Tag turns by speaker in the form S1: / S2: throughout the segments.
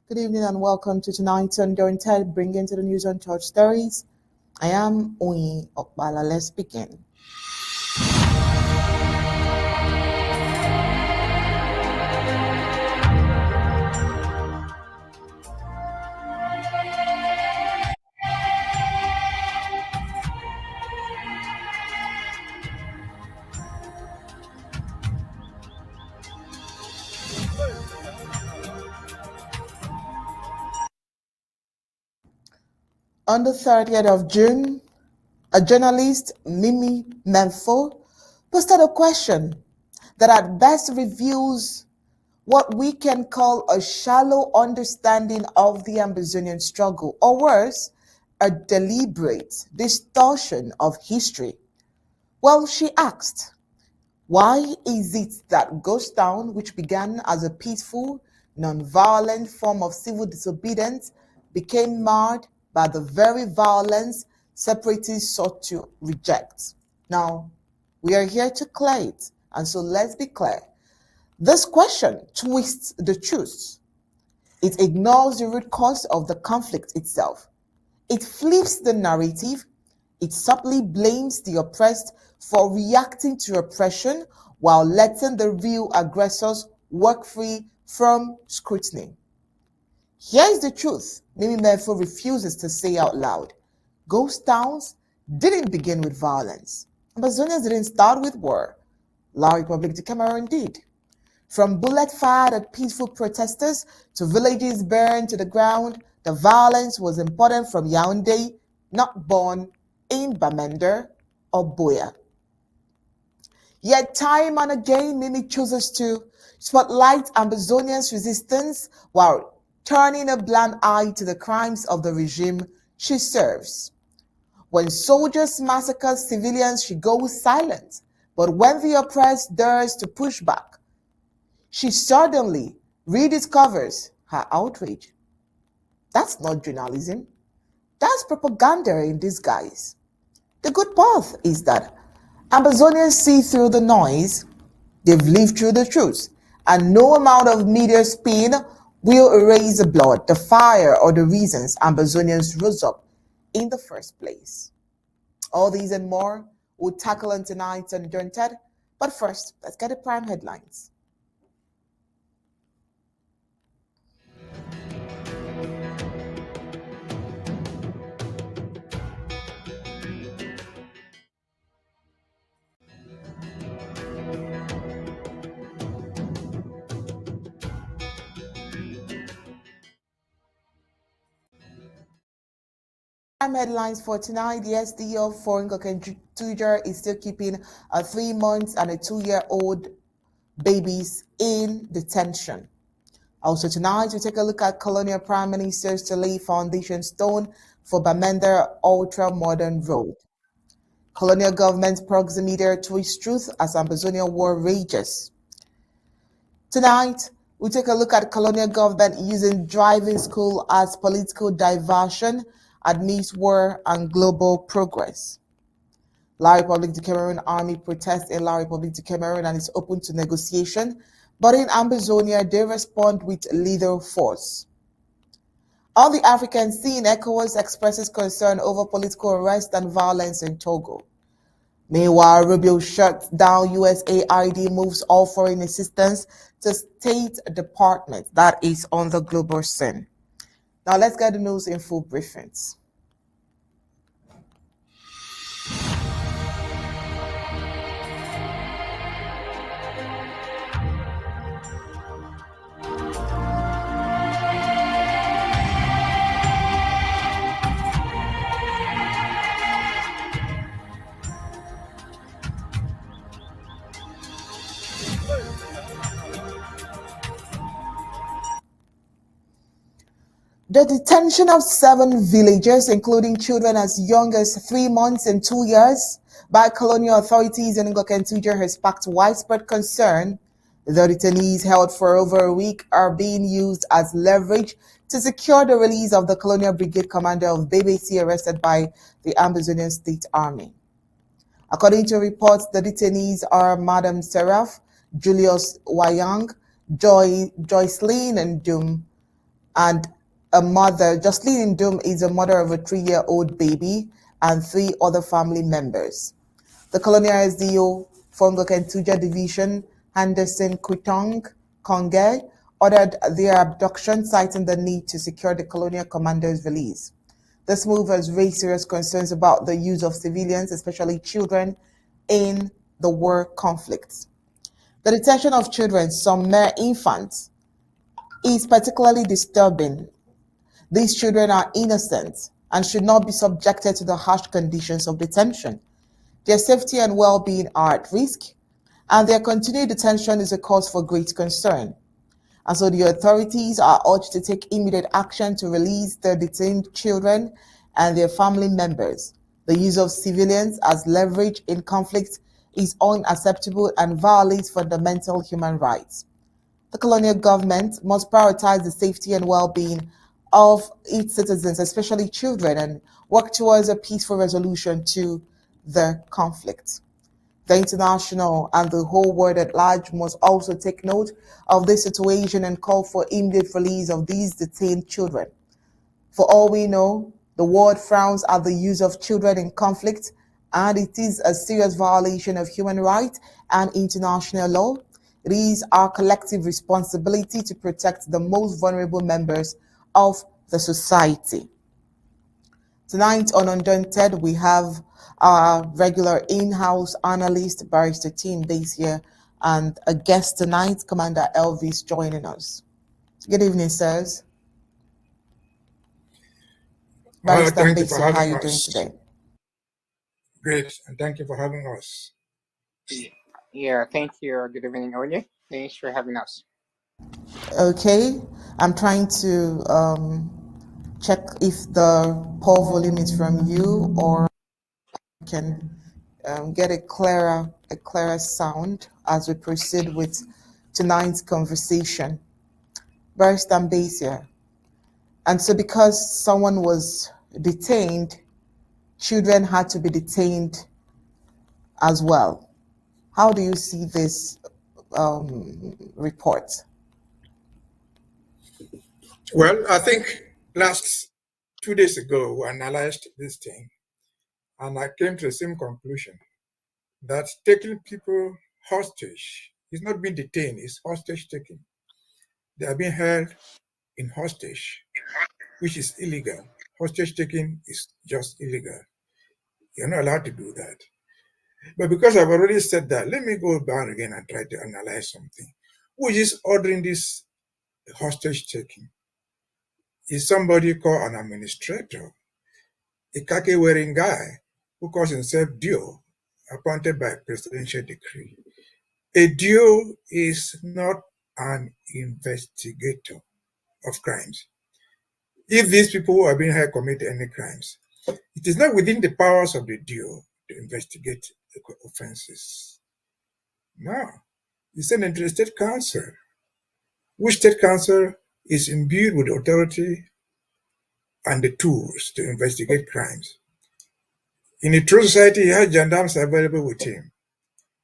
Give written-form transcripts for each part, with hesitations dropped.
S1: Good evening and welcome to tonight's Undaunted, bringing to the news on church stories. I am Oyin Okbala. Let's begin. On the 30th of June, a journalist, Mimi Memfo, posted a question that at best reveals what we can call a shallow understanding of the Ambazonian struggle, or worse, a deliberate distortion of history. Well, she asked, why is it that Ghost Town, which began as a peaceful, non-violent form of civil disobedience, became marred by the very violence separatists sought to reject? Now, we are here to clear it, and so let's be clear. This question twists the truth. It ignores the root cause of the conflict itself. It flips the narrative. It subtly blames the oppressed for reacting to oppression while letting the real aggressors work free from scrutiny. Here's the truth Mimi Memfo refuses to say out loud. Ghost towns didn't begin with violence. Ambazonians didn't start with war. La République du Cameroon did. From bullet fired at peaceful protesters to villages burned to the ground, the violence was imported from Yaoundé, not born in Bamenda or Boya. Yet time and again, Mimi chooses to spotlight Ambazonians' resistance while turning a blind eye to the crimes of the regime she serves. When soldiers massacre civilians, she goes silent. But when the oppressed dares to push back, she suddenly rediscovers her outrage. That's not journalism. That's propaganda in disguise. The good part is that Ambazonians see through the noise, they've lived through the truth, and no amount of media spin will erase the blood, the fire, or the reasons Ambazonians rose up in the first place. All these and more we'll tackle on tonight's Undaunted, but first, let's get the prime headlines. Headlines for tonight. The SDO for Ngoketunjia is still keeping a 3 months and a 2-year-old babies in detention. Also tonight, we take a look at Colonial Prime Minister's to lay foundation stone for Bamenda ultra-modern road. Colonial government Proxy media twists truth as Ambazonian war rages. Tonight, we take a look at Colonial government using driving school as political diversion amidst war and global progress. La République du Cameroon army protests in La République du Cameroon and is open to negotiation, but in Ambazonia, they respond with lethal force. On the African scene, ECOWAS expresses concern over political arrest and violence in Togo. Meanwhile, Rubio shuts down USAID moves all foreign assistance to State Department. That is on the global scene. Now let's get the news in full briefings. The detention of 7 villagers, including children as young as 3 months and 2 years, by colonial authorities in Ngoketunjia has sparked widespread concern. The detainees held for over a week are being used as leverage to secure the release of the Colonial Brigade commander of BBC arrested by the Ambazonian State Army. According to reports, the detainees are Madam Seraph, Julius Wayang, Joycelyn Ndum, and a mother. Jocelyn Ndum is a mother of a 3-year-old baby and 3 other family members. The Colonial SDO for Ngoketunjia Division, Henderson Kutong Konge, ordered their abduction, citing the need to secure the Colonial commander's release. This move has raised serious concerns about the use of civilians, especially children, in the war conflicts. The detention of children, some mere infants, is particularly disturbing. These children are innocent and should not be subjected to the harsh conditions of detention. Their safety and well-being are at risk, and their continued detention is a cause for great concern. And so the authorities are urged to take immediate action to release the detained children and their family members. The use of civilians as leverage in conflict is unacceptable and violates fundamental human rights. The colonial government must prioritize the safety and well-being of its citizens, especially children, and work towards a peaceful resolution to the conflict. The international and the whole world at large must also take note of this situation and call for immediate release of these detained children. For all we know, the world frowns at the use of children in conflict, and it is a serious violation of human rights and international law. It is our collective responsibility to protect the most vulnerable members of the society. Tonight on Undaunted, we have our regular in-house analyst, Barrister Mbeseha, and a guest tonight, Commander Elvis, joining us. Good evening, sirs. Barrister Mbeseha, how are you doing today?
S2: Great, and thank you for having us.
S3: Yeah, thank you. Good evening, Oye. Thanks for having us.
S1: Okay, I'm trying to check if the poll volume is from you, or can get a clearer sound as we proceed with tonight's conversation. Barrister Mbeseha. And so because someone was detained, children had to be detained as well. How do you see this report?
S2: Well, I think last 2 days ago, we analyzed this thing, and I came to the same conclusion that taking people hostage is not being detained, it's hostage taking. They are being held in hostage, which is illegal. Hostage taking is just illegal. You're not allowed to do that. But because I've already said that, let me go back again and try to analyze something. Who is ordering this hostage taking? Is somebody called an administrator, a khaki-wearing guy who calls himself Dio, appointed by presidential decree. A Dio is not an investigator of crimes. If these people who are being held commit any crimes, it is not within the powers of the Dio to investigate the offenses. No, it's an interstate council, which state council is imbued with authority and the tools to investigate crimes. In a true society, he has gendarmes available with him.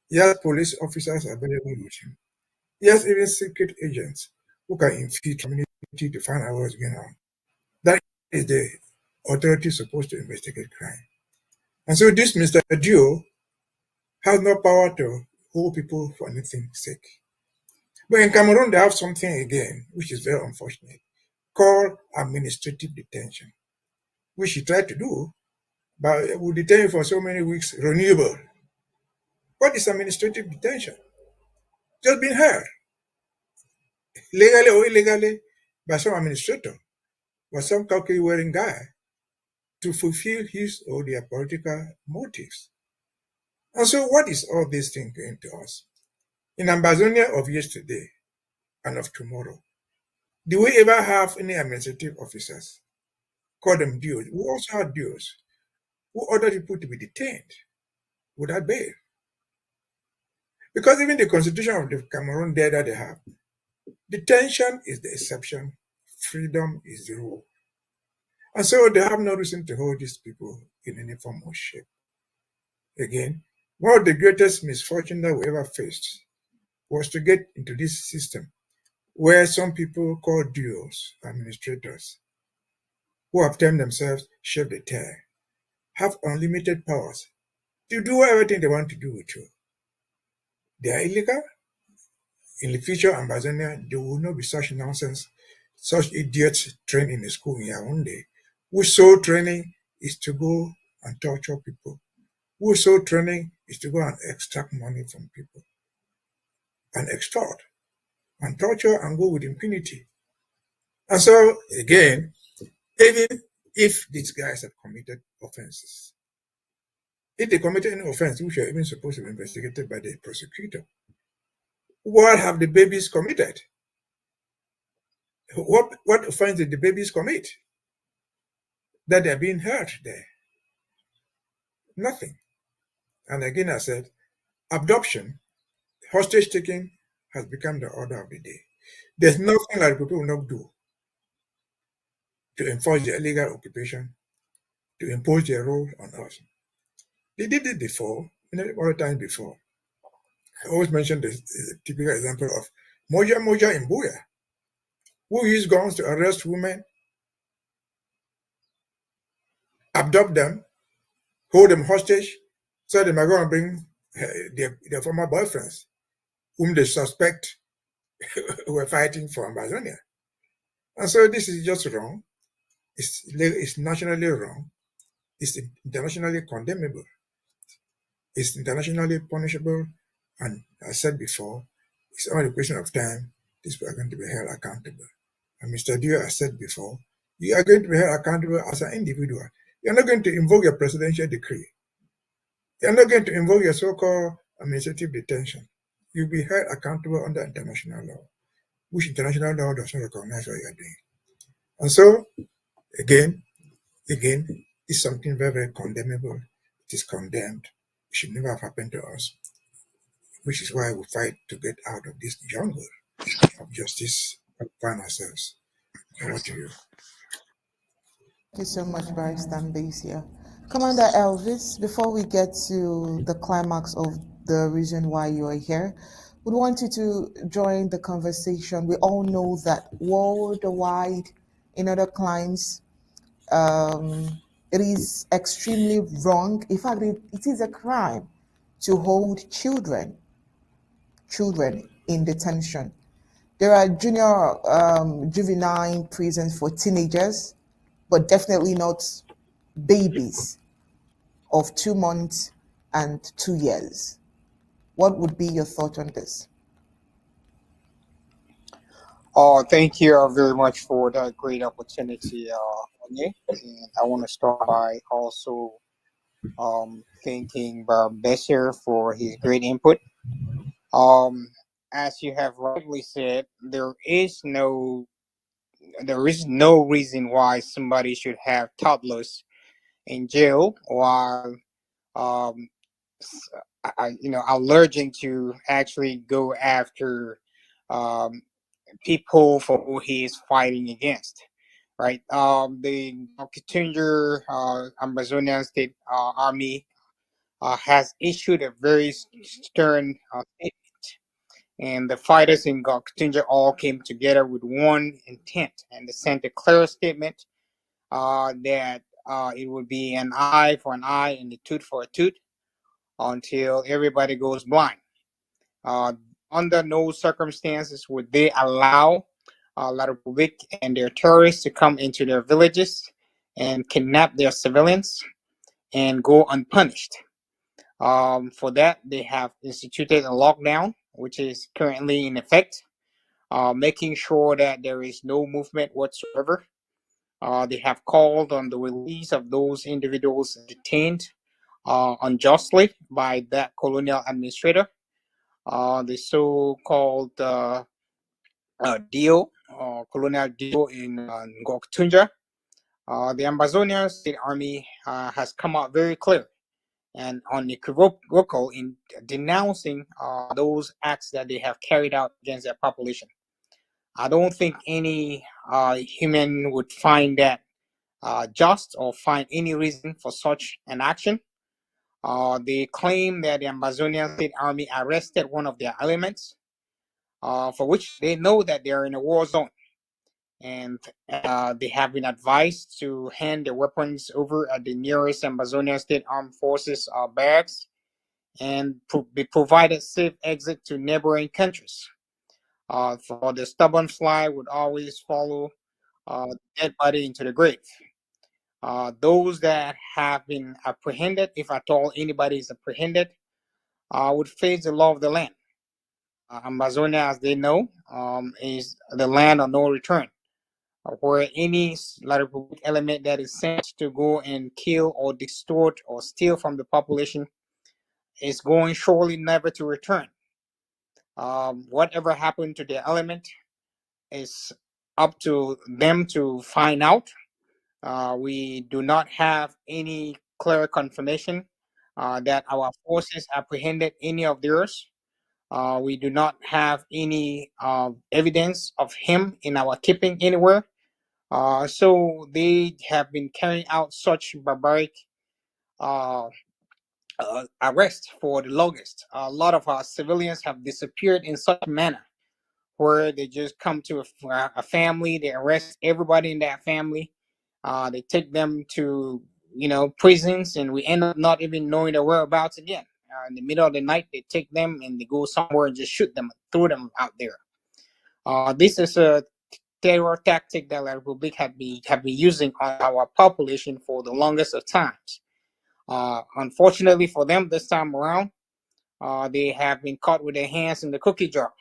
S2: He has police officers available with him. He has even secret agents who can infiltrate the community to find out what's going on. That is the authority supposed to investigate crime. And so this Mr. Dio has no power to hold people for anything's sake. But in Cameroon, they have something again, which is very unfortunate, called administrative detention, which he tried to do, but we detain you for so many weeks, renewable. What is administrative detention? Just being held, legally or illegally, by some administrator or some khaki-wearing guy to fulfill his or their political motives. And so what is all this thing going to us? In Ambazonian of yesterday and of tomorrow, do we ever have any administrative officers? Call them dues. We also have dues who order people to be detained without bail. Because even the constitution of the Cameroon data they have, detention is the exception, freedom is the rule. And so they have no reason to hold these people in any form or shape. Again, one of the greatest misfortune that we ever faced was to get into this system where some people called duos, administrators, who have termed themselves chef de terre, have unlimited powers to do everything they want to do with you. They are illegal. In the future, Ambazonian, there will not be such nonsense, such idiots trained in the school in Yaoundé, whose sole training is to go and torture people, whose sole training is to go and extract money from people, and extort, and torture, and go with impunity. And so, again, even if these guys have committed offenses, if they committed any offense which are even supposed to be investigated by the prosecutor, what have the babies committed? What offense did the babies commit that they're being hurt there? Nothing. And again, I said, abduction, hostage taking has become the order of the day. There's nothing that people will not do to enforce their illegal occupation, to impose their rule on us. They did it before, many other times before. I always mention the typical example of Moja in Buya, who used guns to arrest women, abduct them, hold them hostage, so they might go and bring their former boyfriends, whom they suspect were fighting for Ambazonia. And so this is just wrong. It's nationally wrong. It's internationally condemnable. It's internationally punishable. And as I said before, it's only a question of time. These people are going to be held accountable. And Mr. Dio has said before, you are going to be held accountable as an individual. You're not going to invoke your presidential decree. You're not going to invoke your so-called administrative detention. You'll be held accountable under international law, which international law does not recognize what you are doing. And so, again, it's something very, very condemnable. It is condemned. It should never have happened to us, which is why we fight to get out of this jungle of justice and find ourselves. Over to you.
S1: Thank you so much, Barrister Mbeseha. Commander Elvis, before we get to the climax of the reason why you are here, we want you to join the conversation. We all know that worldwide, in other climes, it is extremely wrong. In fact, it is a crime to hold children in detention. There are juvenile prisons for teenagers, but definitely not babies of 2 months and 2 years. What would be your thought on this?
S3: Thank you very much for that great opportunity, Onye. And I want to start by also thanking Mbeseha for his great input. As you have rightly said, there is no reason why somebody should have toddlers in jail while allerging to actually go after people for who he is fighting against, right? The Ngoketunjia Ambazonian State Army has issued a very stern statement, and the fighters in Ngoketunjia all came together with one intent, and they sent a clear statement that it would be an eye for an eye and a tooth for a tooth until everybody goes blind. Under no circumstances would they allow La Republic and their terrorists to come into their villages and kidnap their civilians and go unpunished. For that, they have instituted a lockdown, which is currently in effect, making sure that there is no movement whatsoever. They have called on the release of those individuals detained unjustly by that colonial administrator, the so-called deal, colonial deal in Ngoketunjia. The Ambazonian State Army has come out very clear and unequivocal in denouncing those acts that they have carried out against their population. I don't think any human would find that just or find any reason for such an action. They claim that the Ambazonian State Army arrested one of their elements for which they know that they are in a war zone. And they have been advised to hand their weapons over at the nearest Ambazonian State Armed Forces barracks and be provided safe exit to neighboring countries. For the stubborn fly would always follow dead body into the grave. Those that have been apprehended, if at all anybody is apprehended, would face the law of the land. Amazonia, as they know, is the land of no return, where any Republic element that is sent to go and kill or distort or steal from the population is going surely never to return. Whatever happened to the element is up to them to find out. We do not have any clear confirmation that our forces apprehended any of theirs. We do not have any evidence of him in our keeping anywhere. So they have been carrying out such barbaric arrests for the longest. A lot of our civilians have disappeared in such a manner where they just come to a family, they arrest everybody in that family, they take them to prisons, and we end up not even knowing their whereabouts again. In the middle of the night, they take them and they go somewhere and just shoot them, throw them out there. This is a terror tactic that La Republic have been using on our population for the longest of times. Unfortunately for them, this time around, they have been caught with their hands in the cookie jar.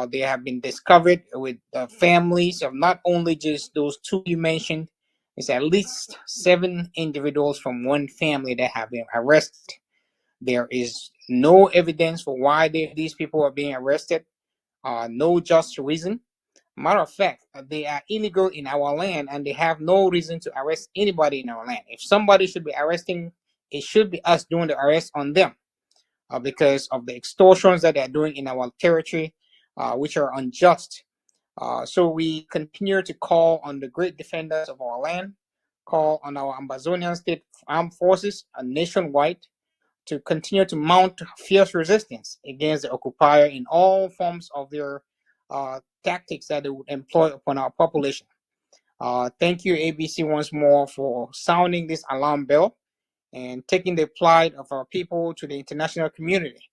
S3: They have been discovered with families of not only just those two you mentioned. It's at least 7 individuals from one family that have been arrested. There is no evidence for why these people are being arrested. No just reason. Matter of fact, they are illegal in our land, and they have no reason to arrest anybody in our land. If somebody should be arresting, it should be us doing the arrest on them, because of the extortions that they're doing in our territory, which are unjust. So we continue to call on the great defenders of our land, call on our Ambazonian State Armed Forces nationwide to continue to mount fierce resistance against the occupier in all forms of their tactics that they would employ upon our population. Thank you, ABC, once more for sounding this alarm bell and taking the plight of our people to the international community.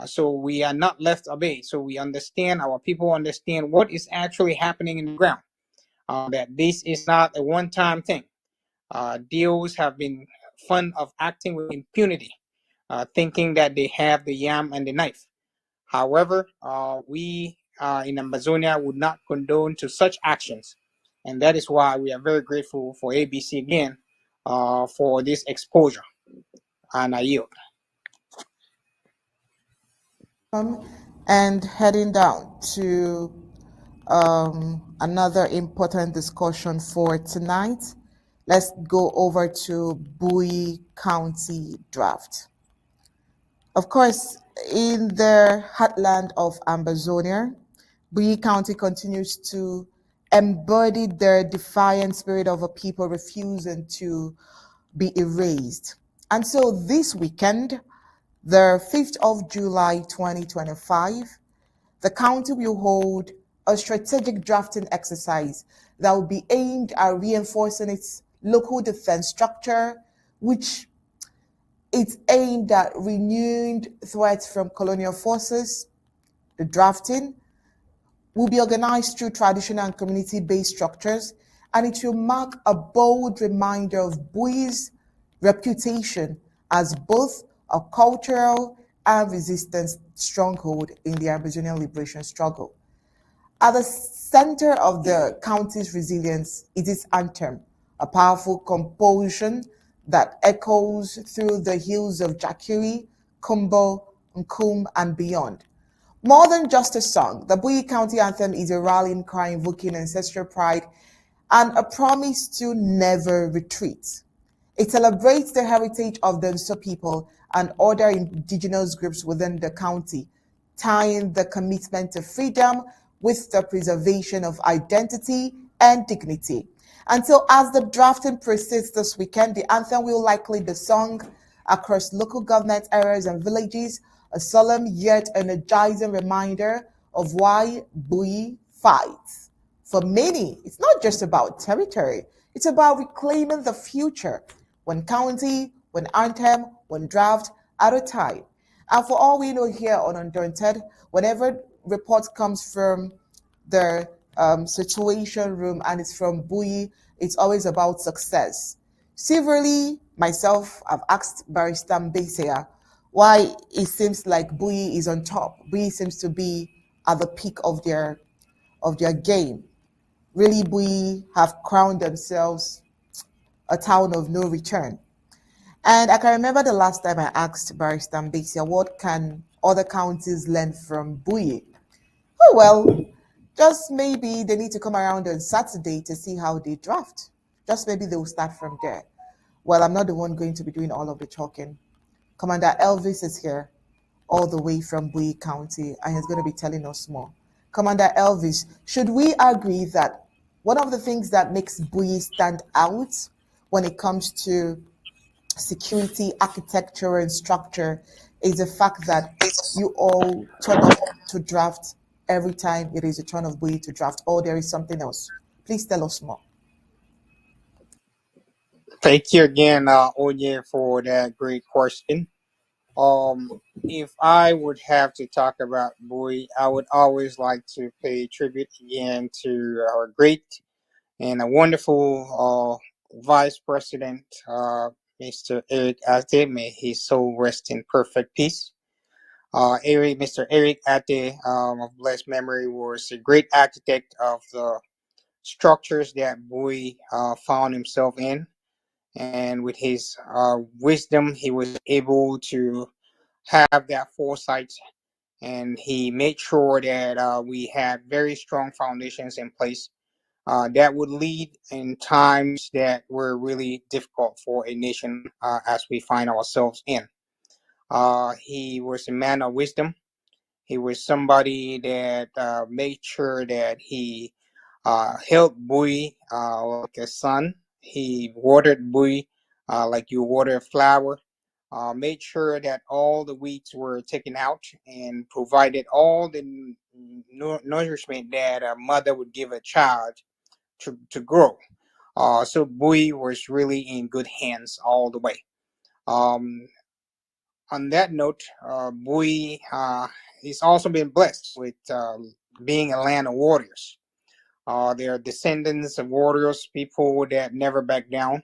S3: So we are not left abased. So we understand, our people understand what is actually happening in the ground, that this is not a one-time thing. Deals have been fond of acting with impunity, thinking that they have the yam and the knife. However, we in Amazonia would not condone to such actions. And that is why we are very grateful for ABC again for this exposure. And I yield.
S1: And heading down to another important discussion for tonight, let's go over to Bowie County draft. Of course, in the heartland of Ambazonia, Bowie County continues to embody the defiant spirit of a people refusing to be erased. And so this weekend, the 5th of July 2025, the county will hold a strategic drafting exercise that will be aimed at reinforcing its local defense structure, which it's aimed at renewed threats from colonial forces. The drafting will be organized through traditional and community-based structures, and it will mark a bold reminder of Bowie's reputation as both a cultural and resistance stronghold in the Ambazonian liberation struggle. At the center of the county's resilience is its anthem, a powerful composition that echoes through the hills of Jakiri, Kumbo, Nkum, and beyond. More than just a song, the Bowie County Anthem is a rallying cry invoking ancestral pride and a promise to never retreat. It celebrates the heritage of the Nso people and other indigenous groups within the county, tying the commitment to freedom with the preservation of identity and dignity. And so as the drafting proceeds this weekend, the anthem will likely be sung across local government areas and villages, a solemn yet energizing reminder of why Bui fights. For many, it's not just about territory, it's about reclaiming the future, one county, one anthem, one draft at a time. And for all we know here on Undaunted, whenever report comes from the situation room and it's from Bui, it's always about success. Severally, myself, I've asked Barrister Mbeseha why it seems like Bui is on top. Bui seems to be at the peak of their game. Really, Bui have crowned themselves a town of no return. And I can remember the last time I asked Barrister Mbeseha, what can other counties learn from Bui? Oh, well, just maybe they need to come around on Saturday to see how they draft. Just maybe they will start from there. Well, I'm not the one going to be doing all of the talking. Commander Elvis is here, all the way from Bui County, and he's going to be telling us more. Commander Elvis, should we agree that one of the things that makes Bui stand out when it comes to security, architecture, and structure is the fact that you all turn up to draft every time it is a turn of Bui to draft, or there is something else? Please tell us more.
S3: Thank you again, Onye, for that great question. If I would have to talk about Bui, I would always like to pay tribute again to our great and a wonderful Vice President, Mr. Eric Ate. May his soul rest in perfect peace. Mr. Eric Ate, of blessed memory, was a great architect of the structures that Bui found himself in. And with his wisdom, he was able to have that foresight, and he made sure that we had very strong foundations in place that would lead in times that were really difficult for a nation as we find ourselves in. He was a man of wisdom. He was somebody that made sure that he held Bui like a son. He watered Bui like you water a flower. Made sure that all the weeds were taken out and provided all the nourishment that a mother would give a child to grow. So Bui was really in good hands all the way. Um, on that note, Bui is also been blessed with being a land of warriors. They are descendants of warriors, people that never back down,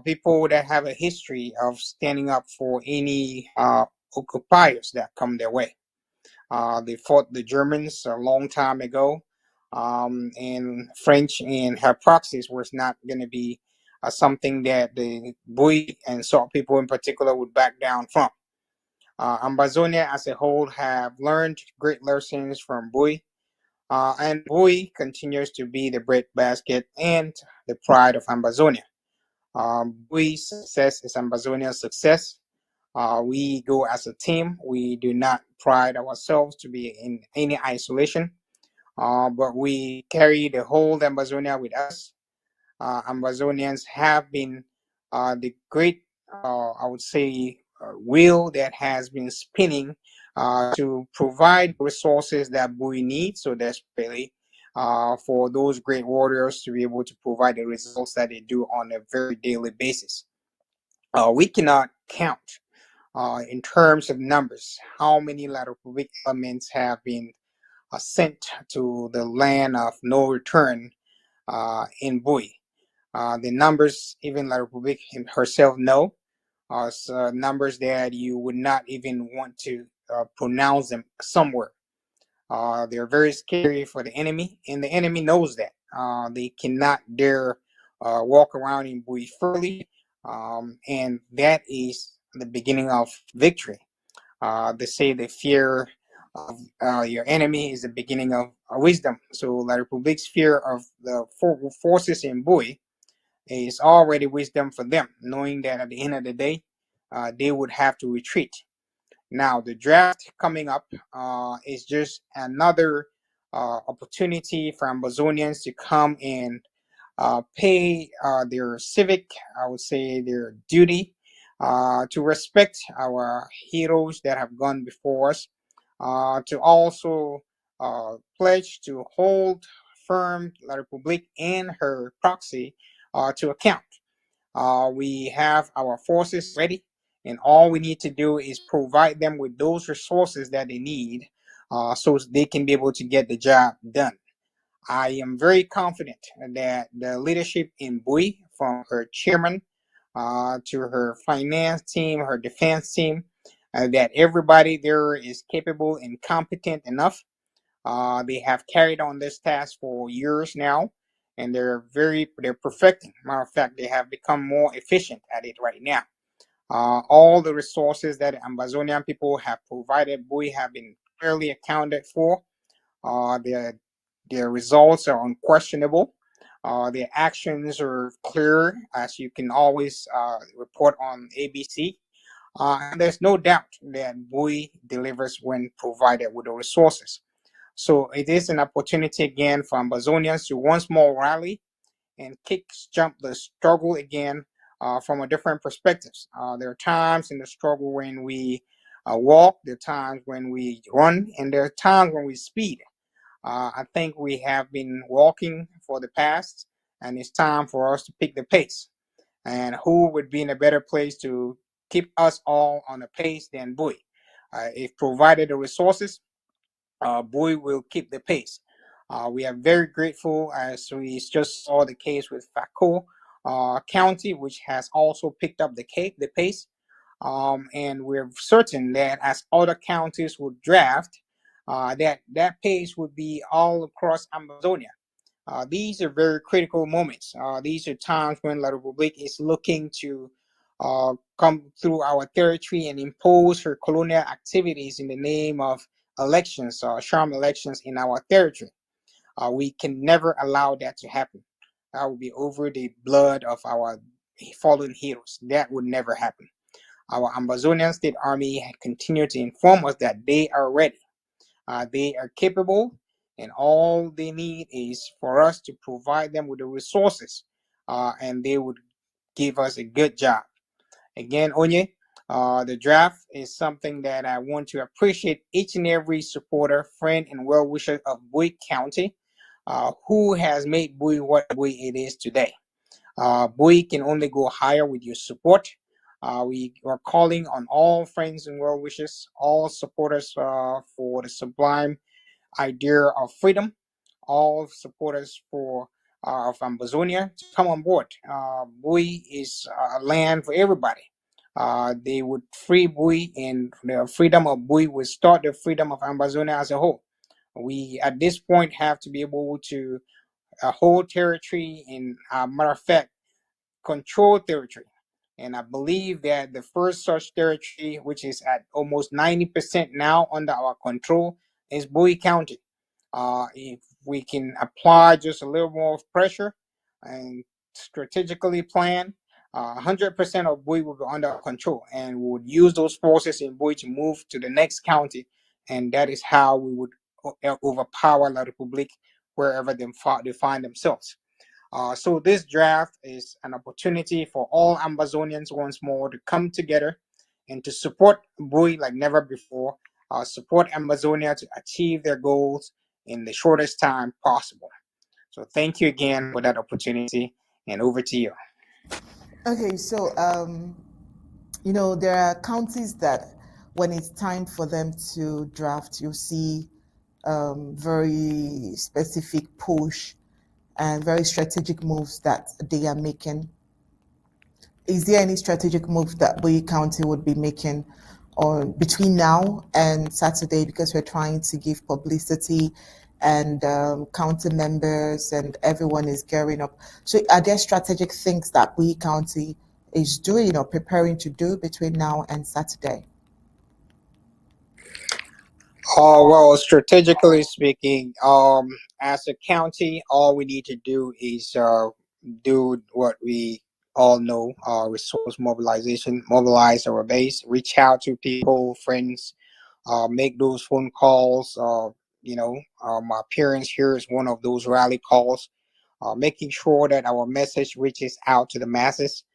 S3: people that have a history of standing up for any occupiers that come their way. They fought the Germans a long time ago, and French and her proxies was not going to be something that the Bui and Salt people in particular would back down from. Ambazonia as a whole have learned great lessons from Bui, and Bui continues to be the breadbasket and the pride of Ambazonia. Bui's success is Ambazonia's success. We go as a team. We do not pride ourselves to be in any isolation, but we carry the whole Ambazonia with us. Ambazonians have been the great, I would say, wheel that has been spinning to provide resources that Bui needs so desperately for those great warriors to be able to provide the results that they do on a very daily basis. We cannot count in terms of numbers how many lateral public elements have been sent to the land of no return in Bui. The numbers, even La Republic herself know, are numbers that you would not even want to pronounce them somewhere. They're very scary for the enemy, and the enemy knows that. They cannot dare walk around in Bui freely, and that is the beginning of victory. They say the fear of your enemy is the beginning of wisdom. So La Republic's fear of the forces in Bui is already wisdom for them, knowing that at the end of the day, they would have to retreat. Now, the draft coming up is just another opportunity for Ambazonians to come and pay their civic, I would say, their duty to respect our heroes that have gone before us, to also pledge to hold firm La Republique and her proxy to account. We have our forces ready, and all we need to do is provide them with those resources that they need so they can be able to get the job done. I am very confident that the leadership in Bui, from her chairman to her finance team, her defense team, that everybody there is capable and competent enough. They have carried on this task for years now, and they're perfecting. Matter of fact, they have become more efficient at it right now. All the resources that Ambazonian people have provided Bui have been clearly accounted for. Their results are unquestionable. Their actions are clear, as you can always report on ABC. And there's no doubt that Bui delivers when provided with the resources. So it is an opportunity again for Ambazonians to once more rally and jump the struggle again from a different perspectives. There are times in the struggle when we walk, there are times when we run, and there are times when we speed. I think we have been walking for the past, and it's time for us to pick the pace. And who would be in a better place to keep us all on a pace than Bui? If provided the resources, Bui will keep the pace. We are very grateful, as we just saw the case with Fako County, which has also picked up the pace. And we're certain that as other counties would draft, that pace would be all across Amazonia. These are very critical moments. These are times when La Republique is looking to come through our territory and impose her colonial activities in the name of elections, sham elections in our territory. We can never allow that to happen. That would be over the blood of our fallen heroes. That would never happen. Our Ambazonian State Army continue to inform us that they are ready. They are capable, and all they need is for us to provide them with the resources, and they would give us a good job. Again, Onye, the draft is something that I want to appreciate each and every supporter, friend, and well-wisher of Bowie County who has made Bowie what Bowie it is today. Bowie can only go higher with your support. We are calling on all friends and well wishers, all supporters for the sublime idea of freedom, all supporters for of Ambazonia to come on board. Bowie is a land for everybody. They would free Bowie, and the freedom of Bowie would start the freedom of Ambazonia as a whole. We at this point have to be able to hold territory in matter of fact control territory. And I believe that the first such territory, which is at almost 90% now under our control, is Bowie County. If we can apply just a little more pressure and strategically plan, 100% of Bowie will be under control, and we would use those forces in Bowie to move to the next county, and that is how we would overpower La Republique wherever they find themselves. So this draft is an opportunity for all Ambazonians once more to come together and to support Bowie like never before, support Ambazonia to achieve their goals in the shortest time possible. So thank you again for that opportunity, and over to you.
S1: Okay, so there are counties that when it's time for them to draft, you see very specific push and very strategic moves that they are making. Is there any strategic move that Bowie County would be making or between now and Saturday, because we're trying to give publicity and county members and everyone is gearing up? So are there strategic things that Bowie County is doing or preparing to do between now and Saturday?
S3: Well, strategically speaking, as a county, all we need to do is do what we all know: resource mobilization, mobilize our base, reach out to people, friends, make those phone calls. My appearance here is one of those rally calls, making sure that our message reaches out to the masses,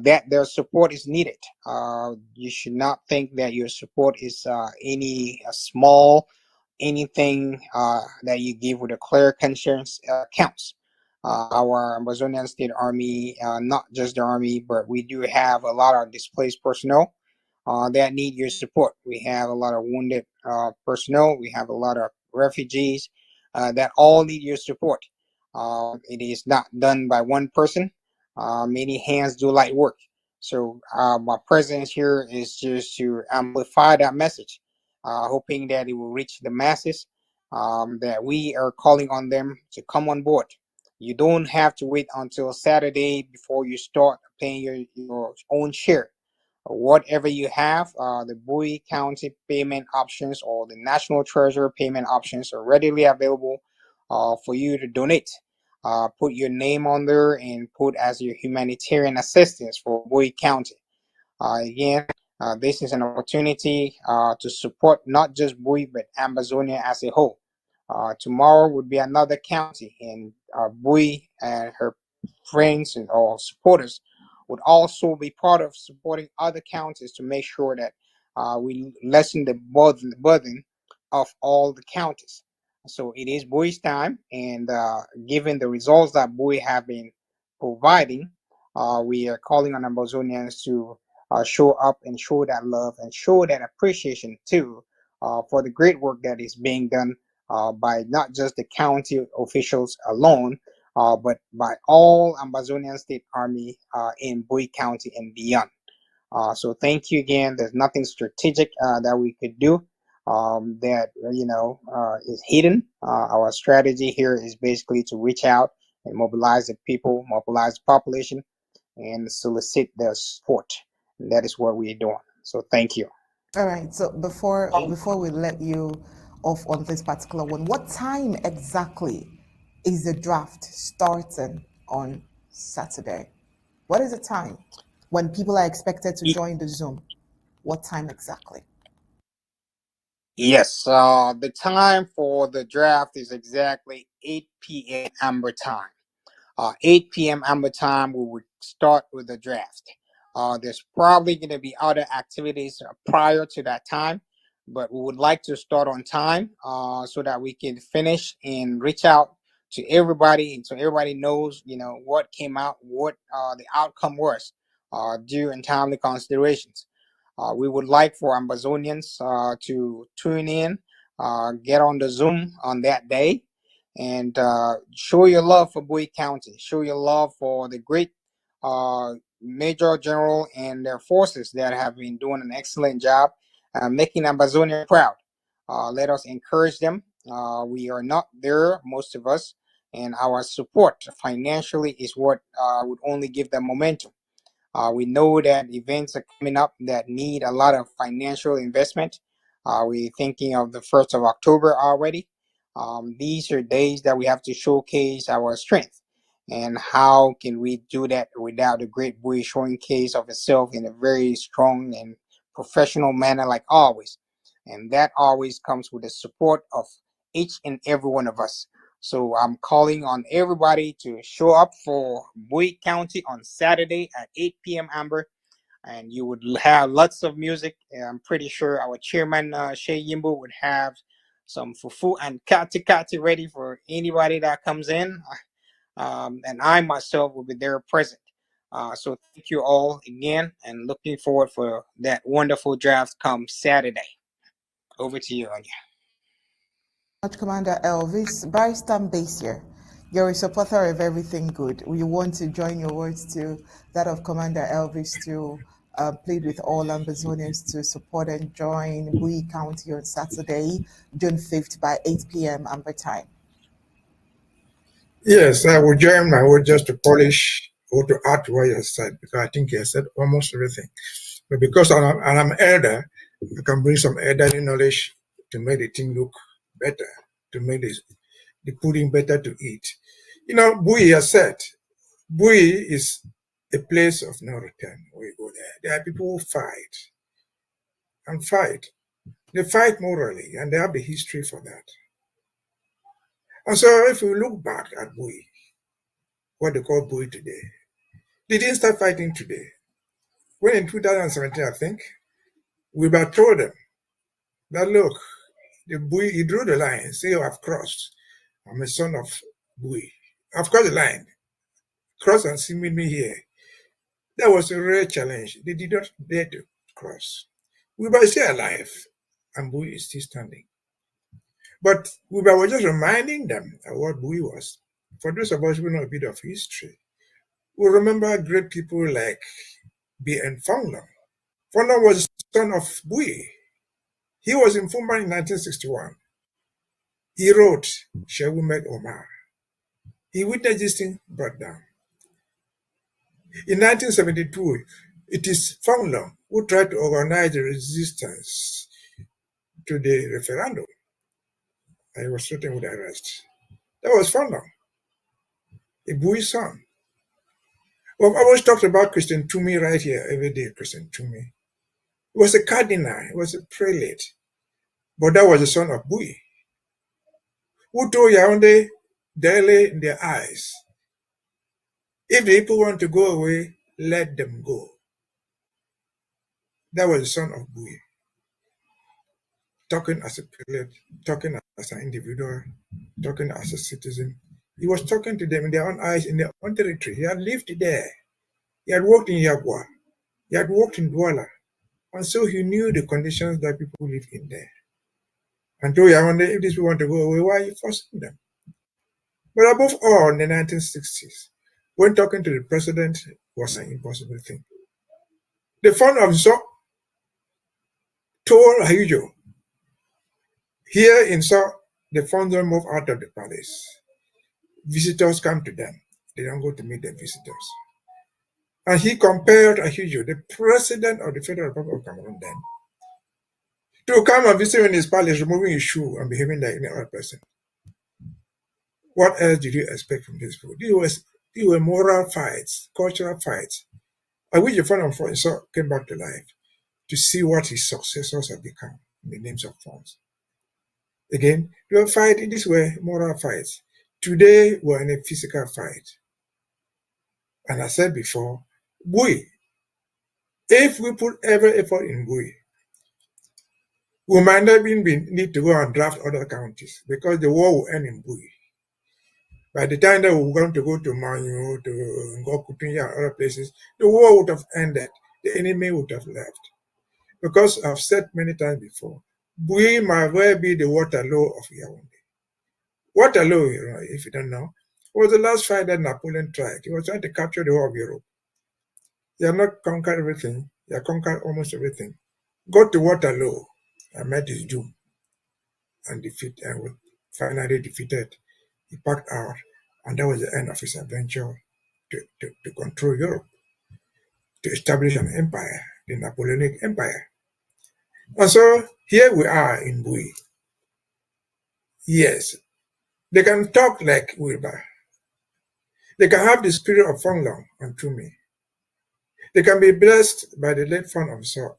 S3: that their support is needed. You should not think that your support is any small anything that you give with a clear conscience counts. Our Amazonian State Army, not just the Army, but we do have a lot of displaced personnel that need your support. We have a lot of wounded personnel. We have a lot of refugees that all need your support. It is not done by one person. Many hands do light work. So my presence here is just to amplify that message, hoping that it will reach the masses, that we are calling on them to come on board. You don't have to wait until Saturday before you start paying your own share. Whatever you have, the Bowie County payment options or the National Treasurer payment options are readily available for you to donate. Put your name on there and put as your humanitarian assistance for Bowie County. Again, this is an opportunity to support not just Bowie but Ambazonia as a whole. Tomorrow would be another county, and Bowie and her friends and all supporters would also be part of supporting other counties to make sure that we lessen the burden of all the counties. So it is Bowie's time, and given the results that Bowie have been providing, we are calling on Ambazonians to show up and show that love and show that appreciation too for the great work that is being done by not just the county officials alone, but by all Ambazonian State Army in Bowie County and beyond. So thank you again. There's nothing strategic that we could do that is hidden. Our strategy here is basically to reach out and mobilize the people, mobilize the population, and solicit their support. And that is what we're doing. So thank you.
S1: All right. So before we let you off on this particular one, what time exactly is the draft starting on Saturday? What is the time when people are expected to join the Zoom? What time exactly?
S3: Yes, the time for the draft is exactly 8 p.m. Amber time. 8 p.m. Amber time, we would start with the draft. There's probably going to be other activities prior to that time, but we would like to start on time so that we can finish and reach out to everybody, and so everybody knows, what came out, what the outcome was due and timely considerations. We would like for Ambazonians to tune in, get on the Zoom on that day, and show your love for Bowie County. Show your love for the great Major General and their forces that have been doing an excellent job making Ambazonia proud. Let us encourage them. We are not there, most of us, and our support financially is what would only give them momentum. We know that events are coming up that need a lot of financial investment. We're thinking of the 1st of October already. These are days that we have to showcase our strength. And how can we do that without the great Bowie showing case of itself in a very strong and professional manner like always? And that always comes with the support of each and every one of us. So I'm calling on everybody to show up for Bowie County on Saturday at 8 p.m. Amber, and you would have lots of music. I'm pretty sure our chairman, Shay Yimbo, would have some fufu and kati kati ready for anybody that comes in. And I myself will be there present. So thank you all again, and looking forward for that wonderful draft come Saturday. Over to you, Anya.
S1: Commander Elvis, Barrister Mbeseha, you're a supporter of everything good. We want to join your words to that of Commander Elvis to plead with all Ambazonians to support and join Bowie County on Saturday, June 5th by 8 p.m. Amber time.
S2: Yes, I will join my word just to polish or to add to what you said, because I think you said almost everything. But because I'm elder, I can bring some elderly knowledge to make the thing look better, to make the pudding better to eat. Bowie has said, Bowie is a place of no return when you go there. There are people who fight and fight. They fight morally, and they have the history for that. And so if you look back at Bowie, what they call Bowie today, they didn't start fighting today. When in 2017, I think, we were told them that, look, The Bui, he drew the line, say, oh, I've crossed. I'm a son of Bui. I've crossed the line. Cross and see me here. That was a rare challenge. They did not dare to cross. Wiba is still alive, and Bui is still standing. But Wiba was just reminding them of what Bui was. For those of us who know a bit of history, we remember great people like B.N. Fonglong. Fonglong was the son of Bui. He was in Fumba in 1961. He wrote Shehu Med Omar. He witnessed this thing brought down. In 1972, it is Fonglong who tried to organize the resistance to the referendum. And he was threatened with arrest. That was Fonglong, a Bui son. We've always talked about Christian Toomey right here every day, Christian Toomey. He was a cardinal, he was a prelate, but that was the son of Bui, who told Yaoundé daily in their eyes, if the people want to go away, let them go. That was the son of Bui, talking as a prelate, talking as an individual, talking as a citizen. He was talking to them in their own eyes, in their own territory. He had lived there. He had worked in Yagua. He had worked in Douala. And so he knew the conditions that people live in there. And told Yaoundé, if these people want to go away, why are you forcing them? But above all, in the 1960s, when talking to the president was an impossible thing. The founder of Zo told Ahijo, here in So, the founder moved out of the palace. Visitors come to them. They don't go to meet the visitors. And he compared Ahijo, the president of the Federal Republic of Cameroon then, to come and visit in his palace, removing his shoe and behaving like any other person. What else did you expect from these people? These were moral fights, cultural fights. I wish the founder of So came back to life to see what his successors have become in the names of funds. Again, they were fighting. These were moral fights. Today, we're in a physical fight. And I said before, Bui, if we put every effort in Bui, we might not even need to go and draft other counties because the war will end in Bui. By the time that we're going to go to Manu, to Ngoketunjia, and other places, the war would have ended. The enemy would have left. Because I've said many times before, Bui might well be the Waterloo of Yaoundé. Waterloo, if you don't know, was the last fight that Napoleon tried. He was trying to capture the whole of Europe. He had not conquered everything. He had conquered almost everything. Got to Waterloo and met his doom and was finally defeated. He packed out, and that was the end of his adventure to control Europe, to establish an empire, the Napoleonic Empire. And so here we are in Bui. Yes, they can talk like Wilbur. They can have the spirit of Fonglong and Toomey. They can be blessed by the late founder of So,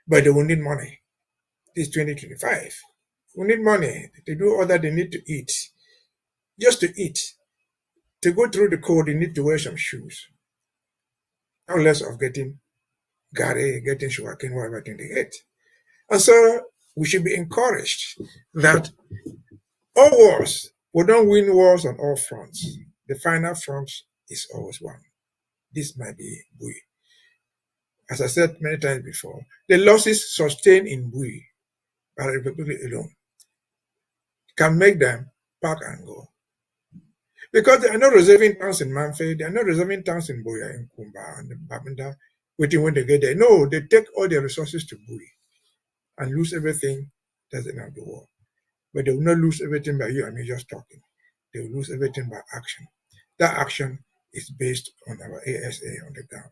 S2: but they will need money. This is 2025. We need money to do all that they need to eat. Just to eat. To go through the cold, they need to wear some shoes. How less of getting gari, getting sugarcane, whatever thing they get. And so we should be encouraged that all wars, we don't win wars on all fronts. The final front is always one. This might be Bui. As I said many times before, the losses sustained in Bui by the Republic alone can make them pack and go. Because they are not reserving towns in Manfred, they are not reserving towns in Boya, in Kumba, and Babanda, waiting when they get there. No, they take all their resources to Bui and lose everything. That's the end of the war. But they will not lose everything by you and me just talking. They will lose everything by action. That action is based on our ASA on the ground.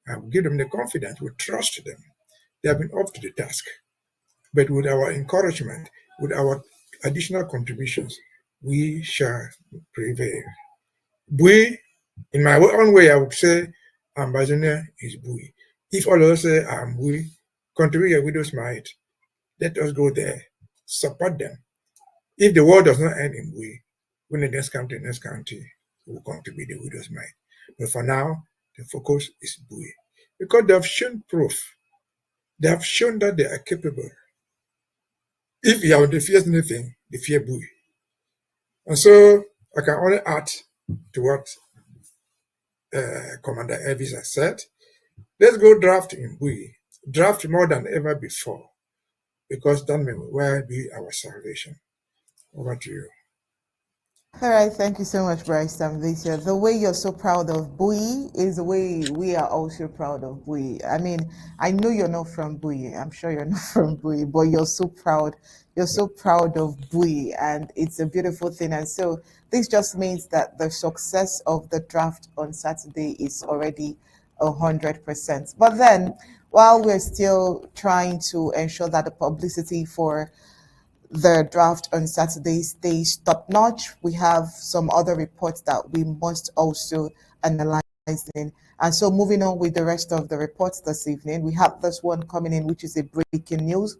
S2: I will give them the confidence, we trust them. They have been up to the task. But with our encouragement, with our additional contributions, we shall prevail. Bui, in my own way, I would say Ambazonian is Bui. If all of us say I'm Bui, contribute your widow's mite. Let us go there. Support them. If the war does not end in Bui, when the next county will contribute the widow's mite. But for now, the focus is Bui. Because they have shown proof. They have shown that they are capable. If you have fears anything, they fear Bui. And so I can only add to what Commander Elvis has said. Let's go draft in Bui. Draft more than ever before, because that may well be our salvation. Over to you.
S1: All right, thank you so much, Bryce Mbeseha. The way you're so proud of Bui is the way we are also proud of Bui. I mean, I know you're not from Bui. I'm sure you're not from Bui, but you're so proud. You're so proud of Bui, and it's a beautiful thing. And so this just means that the success of the draft on Saturday is already 100%. But then, while we're still trying to ensure that the publicity for the draft on Saturday stays top notch, we have some other reports that we must also analyze in. And so, moving on with the rest of the reports this evening, we have this one coming in, which is a breaking news.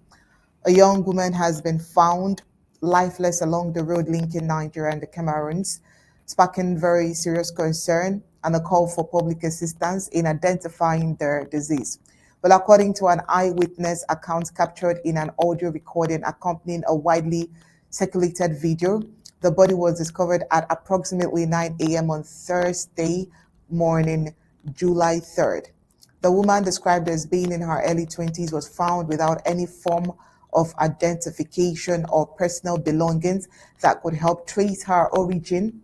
S1: A young woman has been found lifeless along the road linking Nigeria and the Cameroons, sparking very serious concern and a call for public assistance in identifying the disease. Well, according to an eyewitness account captured in an audio recording accompanying a widely circulated video, the body was discovered at approximately 9 a.m. on Thursday morning, July 3rd. The woman, described as being in her early 20s, was found without any form of identification or personal belongings that could help trace her origin.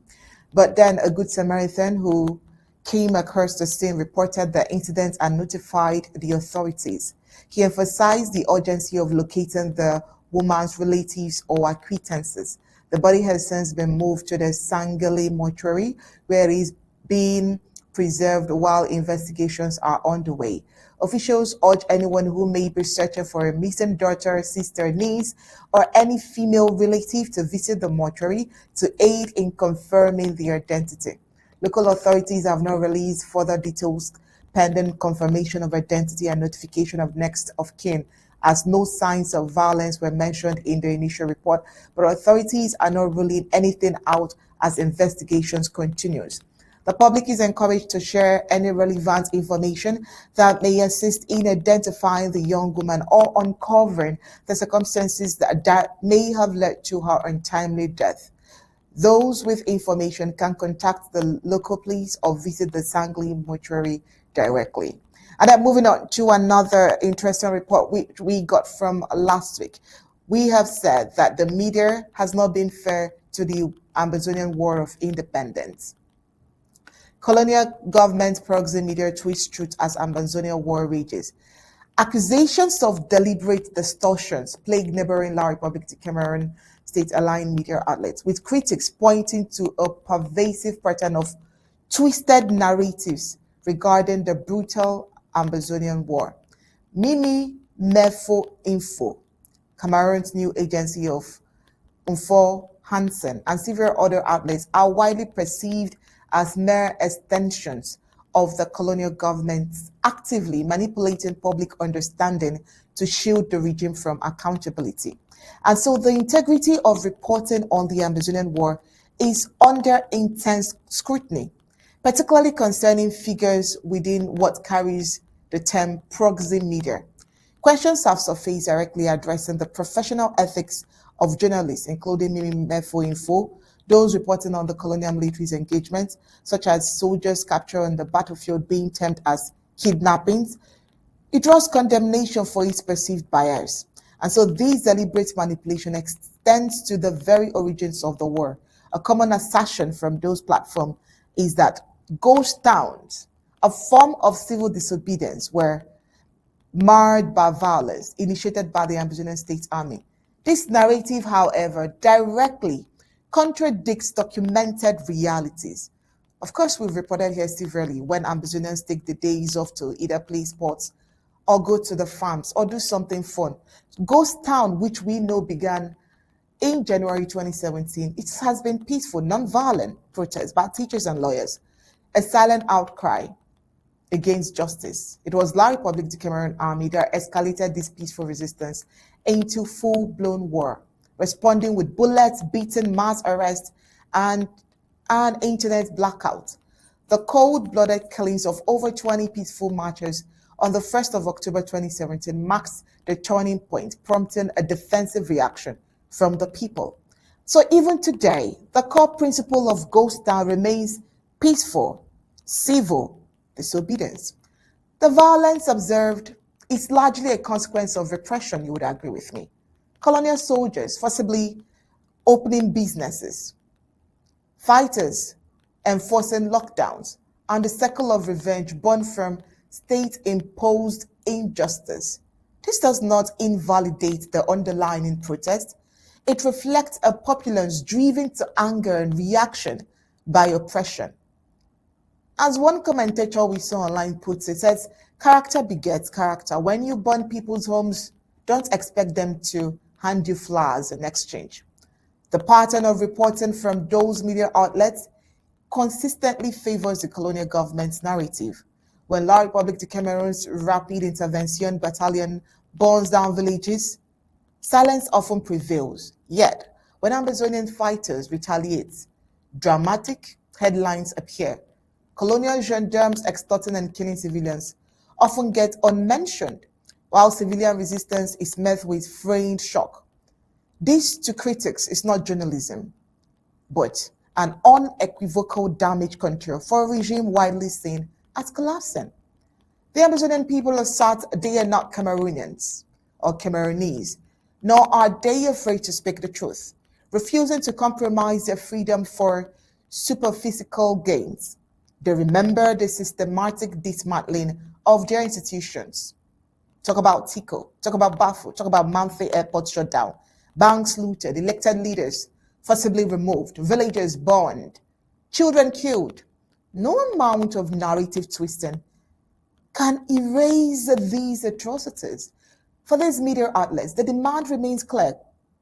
S1: But then a Good Samaritan who came across the scene reported the incident and notified the authorities. He emphasized the urgency of locating the woman's relatives or acquaintances. The body has since been moved to the Sangale mortuary, where it is being preserved while investigations are underway. Officials urge anyone who may be searching for a missing daughter, sister, niece, or any female relative to visit the mortuary to aid in confirming their identity. Local authorities have not released further details pending confirmation of identity and notification of next of kin, as no signs of violence were mentioned in the initial report, but authorities are not ruling anything out as investigations continues. The public is encouraged to share any relevant information that may assist in identifying the young woman or uncovering the circumstances that may have led to her untimely death. Those with information can contact the local police or visit the Sangli mortuary directly. And then moving on to another interesting report which we got from last week. We have said that the media has not been fair to the Ambazonian War of Independence. Colonial government Proxy media tweets truth as Ambazonian war rages. Accusations of deliberate distortions plague neighboring La Republic de Cameroon state-aligned media outlets, with critics pointing to a pervasive pattern of twisted narratives regarding the brutal Ambazonian war. Mimi Mefo Info, Cameroon's new agency of Unfo Hansen, and several other outlets are widely perceived as mere extensions of the colonial governments actively manipulating public understanding to shield the regime from accountability. And so the integrity of reporting on the Ambazonian War is under intense scrutiny, particularly concerning figures within what carries the term proxy media. Questions have surfaced directly addressing the professional ethics of journalists, including Mimi Mefo Info, those reporting on the colonial military's engagement, such as soldiers captured on the battlefield being termed as kidnappings. It draws condemnation for its perceived bias. And so this deliberate manipulation extends to the very origins of the war. A common assertion from those platforms is that ghost towns, a form of civil disobedience, were marred by violence initiated by the Ambazonian State Army. This narrative, however, directly contradicts documented realities. Of course, we've reported here severally when Ambazonians take the days off to either play sports or go to the farms or do something fun. Ghost Town, which we know began in January 2017, it has been peaceful, non-violent protests by teachers and lawyers, a silent outcry against justice. It was La Republic de Cameroon army that escalated this peaceful resistance into full-blown war, responding with bullets, beating, mass arrest, and an internet blackout. The cold-blooded killings of over 20 peaceful marchers on the 1st of October 2017 marks the turning point, prompting a defensive reaction from the people. So even today, the core principle of Ghost Town remains peaceful, civil disobedience. The violence observed is largely a consequence of repression, you would agree with me. Colonial soldiers forcibly opening businesses, fighters enforcing lockdowns, and the circle of revenge born from state-imposed injustice. This does not invalidate the underlying protest. It reflects a populace driven to anger and reaction by oppression. As one commentator we saw online puts it, says, character begets character. When you burn people's homes, don't expect them to hand you flowers in exchange. The pattern of reporting from those media outlets consistently favors the colonial government's narrative. When La Republic de Cameroon's Rapid Intervention Battalion burns down villages, silence often prevails. Yet, when Ambazonian fighters retaliate, dramatic headlines appear. Colonial gendarmes extorting and killing civilians often get unmentioned, while civilian resistance is met with feigned shock. This, to critics, is not journalism, but an unequivocal damage control for a regime widely seen as collapsing. The Amazonian people assert they are not Cameroonians or Cameroonese, nor are they afraid to speak the truth, refusing to compromise their freedom for superphysical gains. They remember the systematic dismantling of their institutions. Talk about Tico, talk about Bafo, talk about Manfe Airport shutdown, banks looted, elected leaders forcibly removed, villagers burned, children killed. No amount of narrative twisting can erase these atrocities. For these media outlets, the demand remains clear.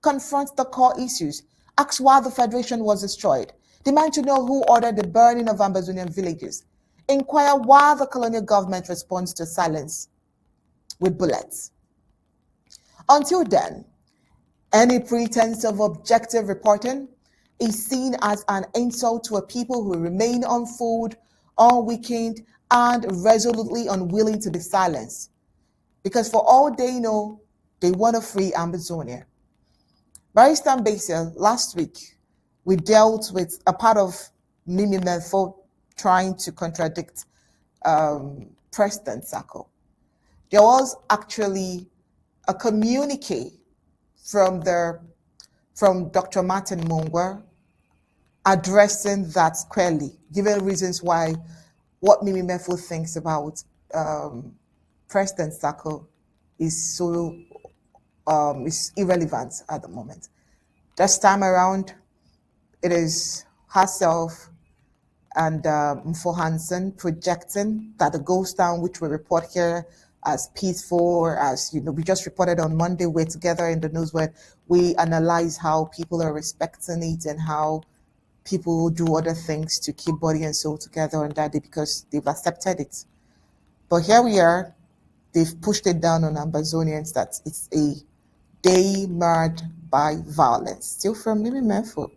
S1: Confront the core issues. Ask why the Federation was destroyed. Demand to know who ordered the burning of Ambazonian villages. Inquire why the colonial government responds to silence with bullets. Until then, any pretense of objective reporting is seen as an insult to a people who remain unfooled, unweakened, and resolutely unwilling to be silenced. Because for all they know, they want to free Ambazonia. Barrister Mbeseha, last week, we dealt with a part of Mimi Menfo trying to contradict President Sako. There was actually a communique from Dr. Martin Mungwa addressing that squarely, giving reasons why what Mimi Menfo thinks about President Sako is so is irrelevant at the moment. This time around, it is herself and Mfo Hansen projecting that the ghost town, which we report here as peaceful, as we just reported on Monday, we're together in the news where we analyze how people are respecting it and how people do other things to keep body and soul together on that day because they've accepted it. But here we are, they've pushed it down on Ambazonians that it's a day marred by violence. Still from Mimi Menfo.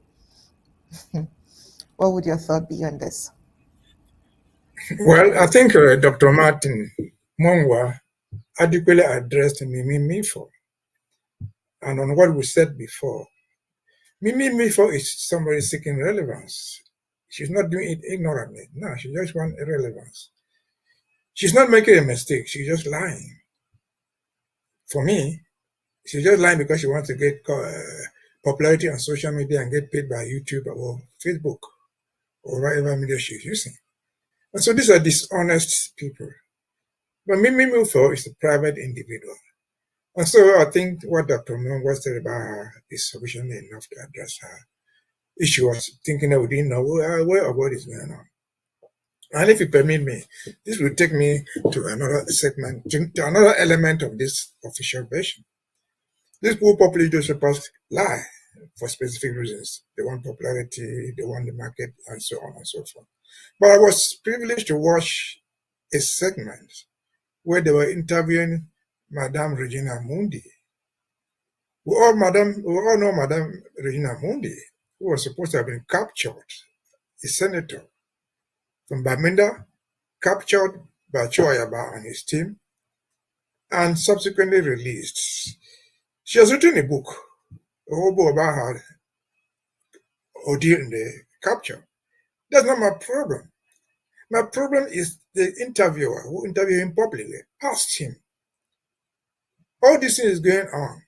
S1: What would your thought be on this?
S2: Well, I think Dr. Martin Mungwa adequately addressed Mimi Menfo. And on what we said before, Mimi Menfo is somebody seeking relevance. She's not doing it ignorantly. No, she just wants relevance. She's not making a mistake. She's just lying. For me, she's just lying because she wants to get popularity on social media and get paid by YouTube or Facebook or whatever media she's using. And so these are dishonest people. But Mimi Menfo is a private individual. And so I think what Dr. Mungwa said about her is sufficiently enough to address her. If she was thinking that we didn't know where what is going on. And if you permit me, this will take me to another segment, to another element of this official version. These poor population supposed lie for specific reasons. They want popularity, they want the market, and so on and so forth. But I was privileged to watch a segment where they were interviewing Madame Regina Mundi. We all know Madame Regina Mundi, who was supposed to have been captured, a senator from Bamenda, captured by Choayaba and his team, and subsequently released. She has written a book, a whole book about her ordeal in the capture. That's not my problem. My problem is the interviewer who interviewed him publicly asked him, all this thing is going on,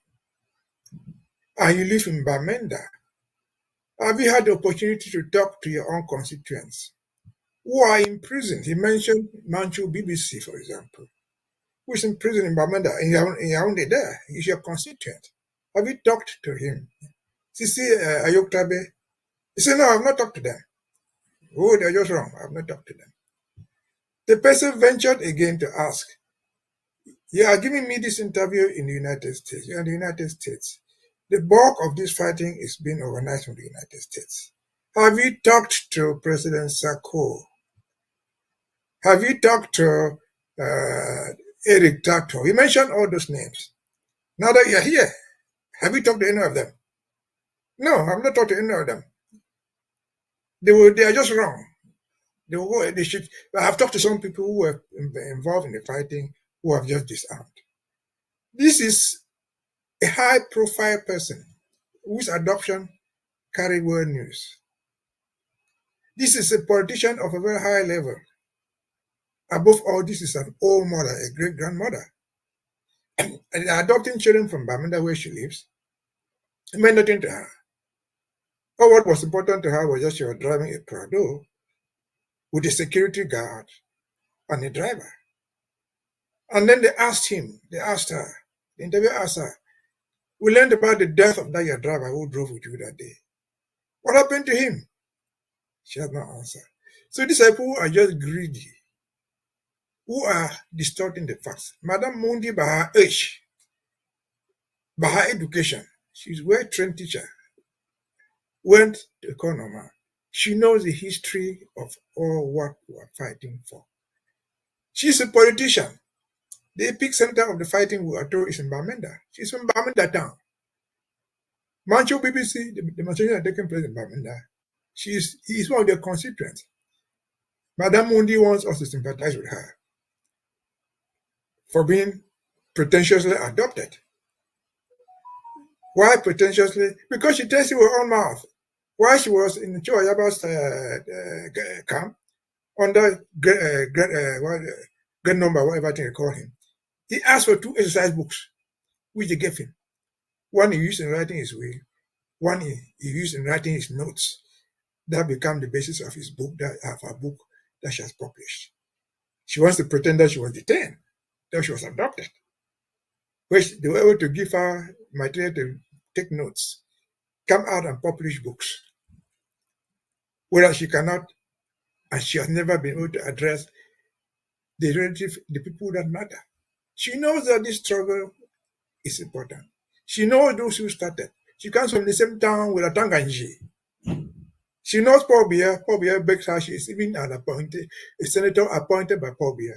S2: and you live in Bamenda. Have you had the opportunity to talk to your own constituents who are in prison? He mentioned Manchu BBC, for example, who is in prison in Bamenda, in Yaoundé there. He's your constituent. Have you talked to him? Sisi Ayoktabe? He said, no, I've not talked to them. Oh, they're just wrong. I've not talked to them. The person ventured again to ask, you are giving me this interview in the United States. You're in the United States. The bulk of this fighting is being organized from the United States. Have you talked to President Sako? Have you talked to Eric Tato? He mentioned all those names. Now that you're here, have you talked to any of them? No, I've not talked to any of them. They are just wrong. They should. I have talked to some people who were involved in the fighting who have just disarmed. This is a high-profile person whose adoption carried world news. This is a politician of a very high level. Above all, this is an old mother, a great-grandmother. And adopting children from Bamenda, where she lives, it meant nothing to her. All what was important to her was just she was driving a Prado with a security guard and a driver. And then they asked her, the interviewer asked her, we learned about the death of that your driver who drove with you that day. What happened to him? She has no answer. So these people who are just greedy, who are distorting the facts. Madam Mundi, by her age, by her education, she's a well-trained teacher, went to Colonial. She knows the history of all what we are fighting for. She's a politician. The epic center of the fighting we are told is in Bamenda. She's from Bamenda town. Manchu BBC, the demonstration are taking place in Bamenda. He's one of their constituents. Madam Mundi wants us to sympathize with her for being pretentiously adopted. Why pretentiously? Because she tells you her own mouth. While she was in Choyaba's camp, under grade number, whatever thing they call him, he asked for 2 exercise books, which they gave him. One he used in writing his will, one he used in writing his notes. That became the basis of his book, her book that she has published. She wants to pretend that she was detained, that she was adopted. Which they were able to give her material to take notes, come out and publish books. Whereas she cannot, and she has never been able to address the people that matter. She knows that this struggle is important. She knows those who started. She comes from the same town with Atanganji. She knows Paul Biya. Paul Biya begs her. She is even a senator appointed by Paul Biya.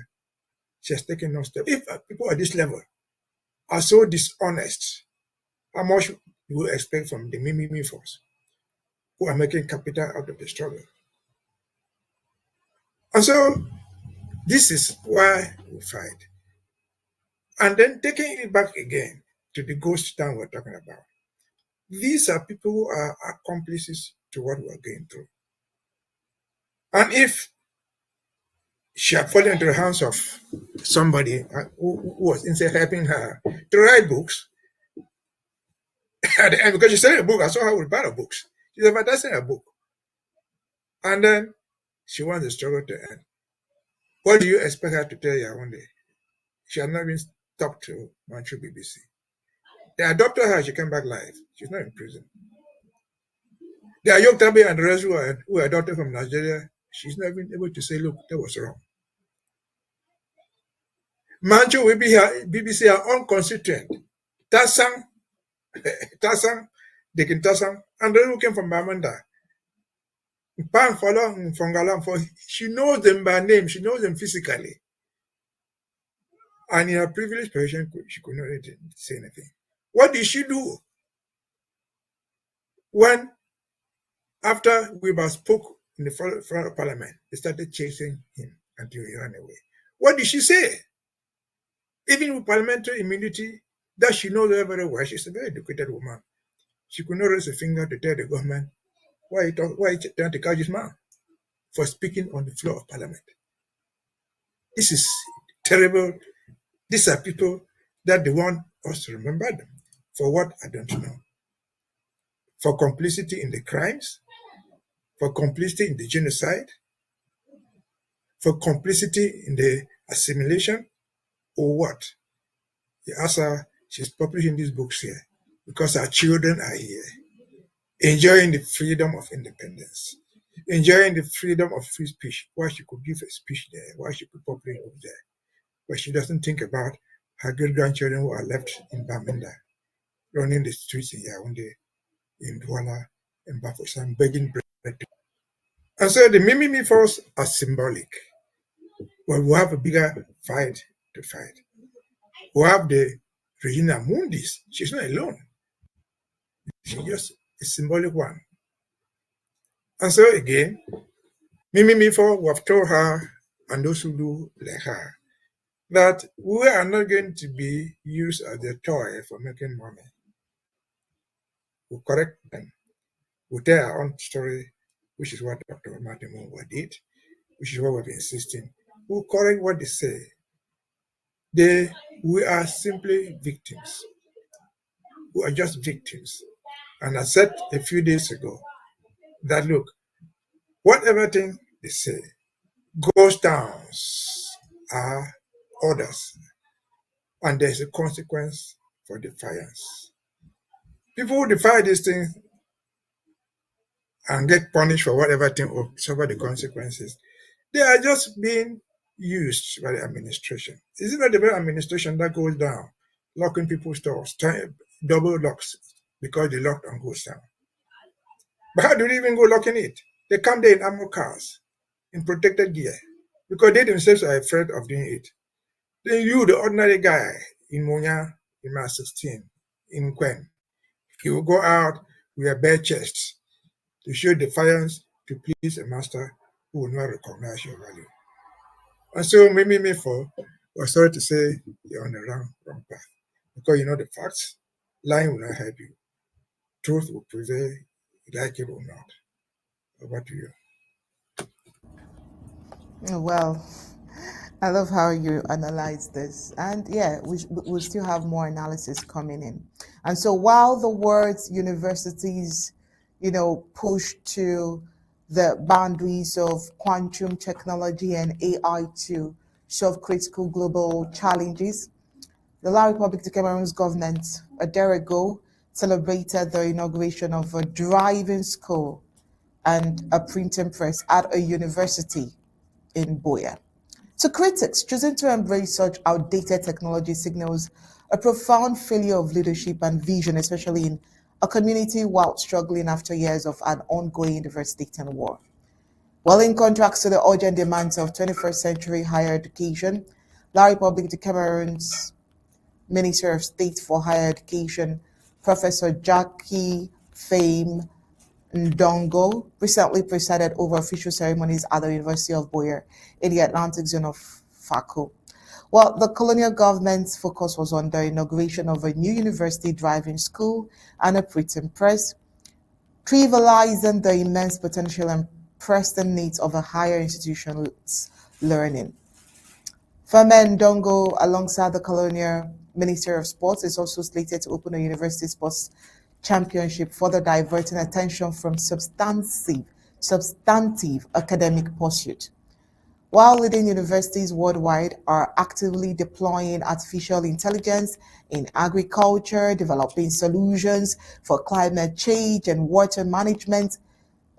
S2: She has taken no step. If people at this level are so dishonest, how much do you expect from the Mimi force who are making capital out of the struggle? And so this is why we fight. And then taking it back again to the ghost town we're talking about. These are people who are accomplices to what we're going through. And if she had fallen into the hands of somebody who was instead helping her to write books, at the end, because she's selling a book, I saw her with a pile of books. She's advertising a book. And then she wants the struggle to end. What do you expect her to tell you one day? She has not been talked to Manchu BBC. They adopted her, she came back live. She's not in prison. There are Yoktabe and the rest who are adopted from Nigeria. She's not even able to say, look, that was wrong. Manchu BBC are unconstituent. Tasang, Dekin Tasang, and those who came from Bamenda. She knows them by name, she knows them physically. And in her privileged position, she could not say anything. What did she do? When, after Weber spoke in the front of Parliament, they started chasing him until he ran away. What did she say? Even with parliamentary immunity, that she knows very well. She's a very educated woman. She could not raise a finger to tell the government why you trying to catch this man for speaking on the floor of parliament. This is terrible. These are people that they want us to remember them. For what? I don't know. For complicity in the crimes, for complicity in the genocide, for complicity in the assimilation, or what? You ask her, she's publishing these books here because her children are here, enjoying the freedom of independence, enjoying the freedom of free speech. Why she could give a speech there, why she could publish books there. But she doesn't think about her great-grandchildren who are left in Bamenda, running the streets in Yaoundé, in Douala, in Bafoussam, begging bread. And so the Mimimi force are symbolic. But we have a bigger fight to fight. We have the Regina Mundis. She's not alone. She's just a symbolic one. And so again, Mimimi for we have told her and those who do like her that we are not going to be used as a toy for making money. We'll correct them. We'll tell our own story, which is what Dr. Martin Mungwa did, which is what we've been insisting. We'll correct what they say. We are simply victims. We are just victims. And I said a few days ago that look, whatever thing they say, ghost towns are orders, and there's a consequence for defiance. People who defy these things and get punished for whatever thing or suffer the consequences, they are just being used by the administration. Is it not the very administration that goes down, locking people's doors, double locks because they locked and goes down? But how do they even go locking it? They come there in armored cars, in protected gear, because they themselves are afraid of doing it. Then you, the ordinary guy in Monya, in Mass 16, in Quen, you will go out with a bare chest to show defiance to please a master who will not recognize your value. And so, me for, we're sorry to say you're on the wrong path. Because you know the facts, lying will not help you. Truth will prevail, like it or not. Over to you.
S1: Well, I love how you analyze this. And yeah, we still have more analysis coming in. And so while the words universities, push to the boundaries of quantum technology and AI to solve critical global challenges, the La Republic of Cameroon's government a day ago celebrated the inauguration of a driving school and a printing press at a university in Boya. To critics, choosing to embrace such outdated technology signals a profound failure of leadership and vision, especially in a community while struggling after years of an ongoing devastating war. Well, in contrast to the urgent demands of 21st century higher education, La Republic de Cameroon's Minister of State for Higher Education, Professor Jackie Fame Ndongo, recently presided over official ceremonies at the University of Boyer in the Atlantic zone of Fako. Well, the colonial government's focus was on the inauguration of a new university driving school and a printing press, trivializing the immense potential and pressing needs of a higher institution's learning. Fame Ndongo, alongside the colonial Minister of Sports, is also slated to open a university sports championship, further diverting attention from substantive academic pursuit. While leading universities worldwide are actively deploying artificial intelligence in agriculture, developing solutions for climate change and water management,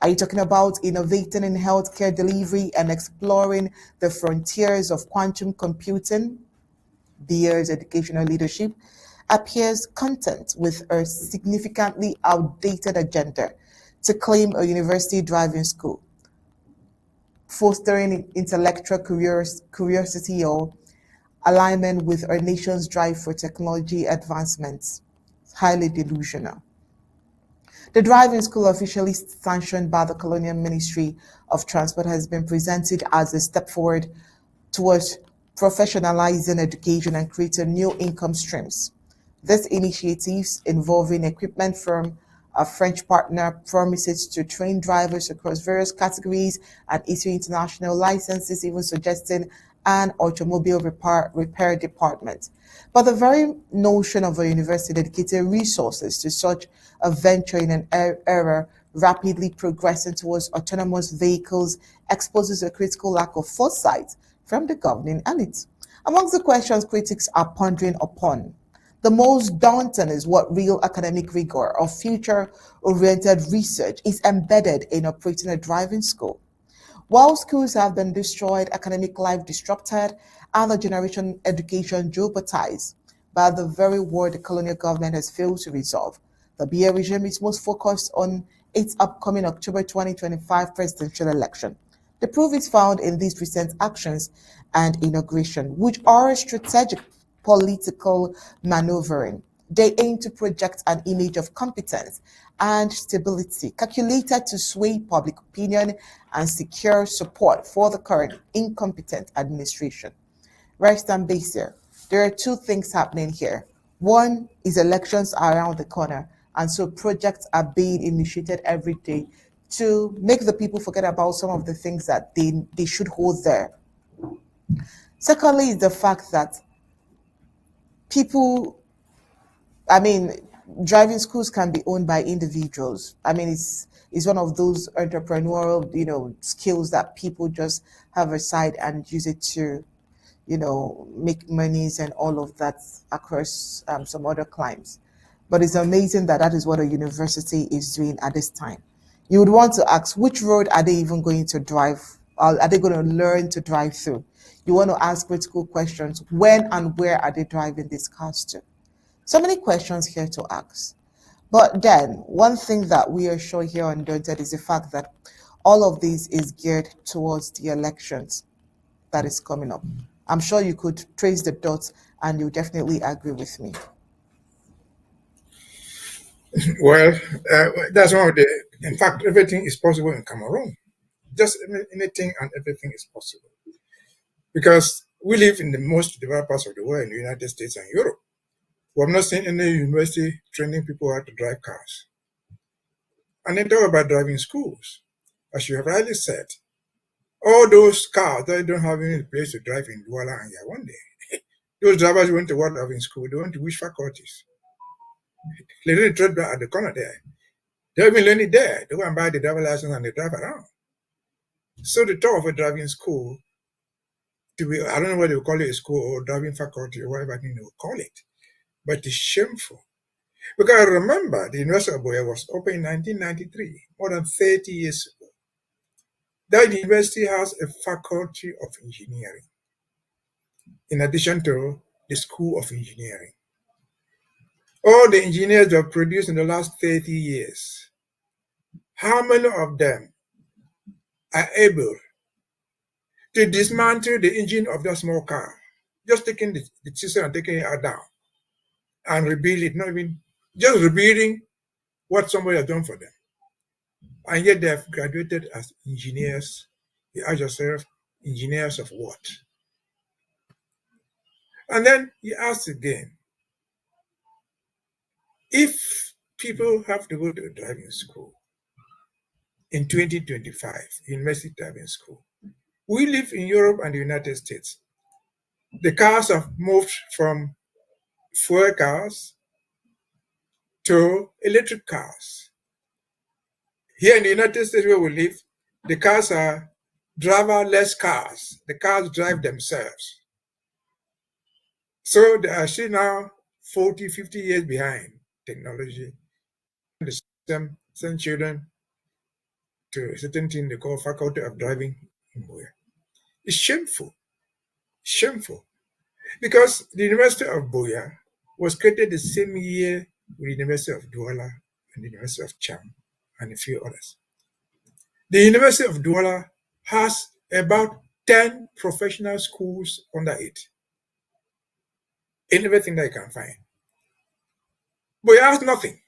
S1: are you talking about innovating in healthcare delivery and exploring the frontiers of quantum computing? Beer's educational leadership appears content with a significantly outdated agenda to claim a university driving school, fostering intellectual curiosity or alignment with our nation's drive for technology advancements. It's highly delusional. The driving school, officially sanctioned by the Colonial Ministry of Transport, has been presented as a step forward towards professionalizing education and creating new income streams. These initiatives involving equipment from a French partner promises to train drivers across various categories and issue international licenses, even suggesting an automobile repair department. But the very notion of a university dedicating resources to such a venture in an era rapidly progressing towards autonomous vehicles exposes a critical lack of foresight from the governing elite. Amongst the questions critics are pondering upon, the most daunting is what real academic rigor or future-oriented research is embedded in operating a driving school. While schools have been destroyed, academic life disrupted, and the generation education jeopardized by the very war the colonial government has failed to resolve, the BA regime is most focused on its upcoming October 2025 presidential election. The proof is found in these recent actions and inauguration, which are a strategic political maneuvering. They aim to project an image of competence and stability calculated to sway public opinion and secure support for the current incompetent administration. Right, Mbeseha, there are two things happening here. One is elections are around the corner, and so projects are being initiated every day to make the people forget about some of the things that they should hold there. Secondly, is the fact that people, I mean, driving schools can be owned by individuals. I mean, it's one of those entrepreneurial, skills that people just have aside and use it to, make monies and all of that across some other climes. But it's amazing that that is what a university is doing at this time. You would want to ask, which road are they even going to drive? Or are they going to learn to drive through? You want to ask critical questions. When and where are they driving these cars to? So many questions here to ask. But then, one thing that we are sure here on Undaunted is the fact that all of this is geared towards the elections that is coming up. I'm sure you could trace the dots and you definitely agree with me.
S2: Well, that's one of the, in fact, everything is possible in Cameroon. Just anything and everything is possible. Because we live in the most developed parts of the world, in the United States and Europe. We have not seen any university training people how to drive cars. And then talk about driving schools. As you have rightly said, all those cars that don't have any place to drive in Douala and Yaoundé, those drivers went to what driving school, they went to which faculties? They didn't trade at the corner there. They haven't learned it there. They go and buy the driver license and they drive around. So the talk of a driving school, to be, I don't know whether they call it a school or driving faculty or whatever they will call it, but it's shameful. Because I remember the University of Boya was opened in 1993, more than 30 years ago. That university has a faculty of engineering, in addition to the School of Engineering. All the engineers that were produced in the last 30 years, how many of them are able to dismantle the engine of that small car, just taking the chisel and taking it down and rebuild it, not even just rebuilding what somebody has done for them. And yet they have graduated as engineers. You ask yourself, engineers of what? And then you ask again, if people have to go to a driving school in 2025, university driving school, we live in Europe and the United States. The cars have moved from fuel cars to electric cars. Here in the United States where we live, the cars are driverless cars. The cars drive themselves. So they are still now 40, 50 years behind technology. They send children to a certain thing they call faculty of driving in Boya. It's shameful. Shameful. Because the University of Boya was created the same year with the University of Douala and the University of Cham and a few others. The University of Douala has about 10 professional schools under it, in everything that you can find. But it has nothing.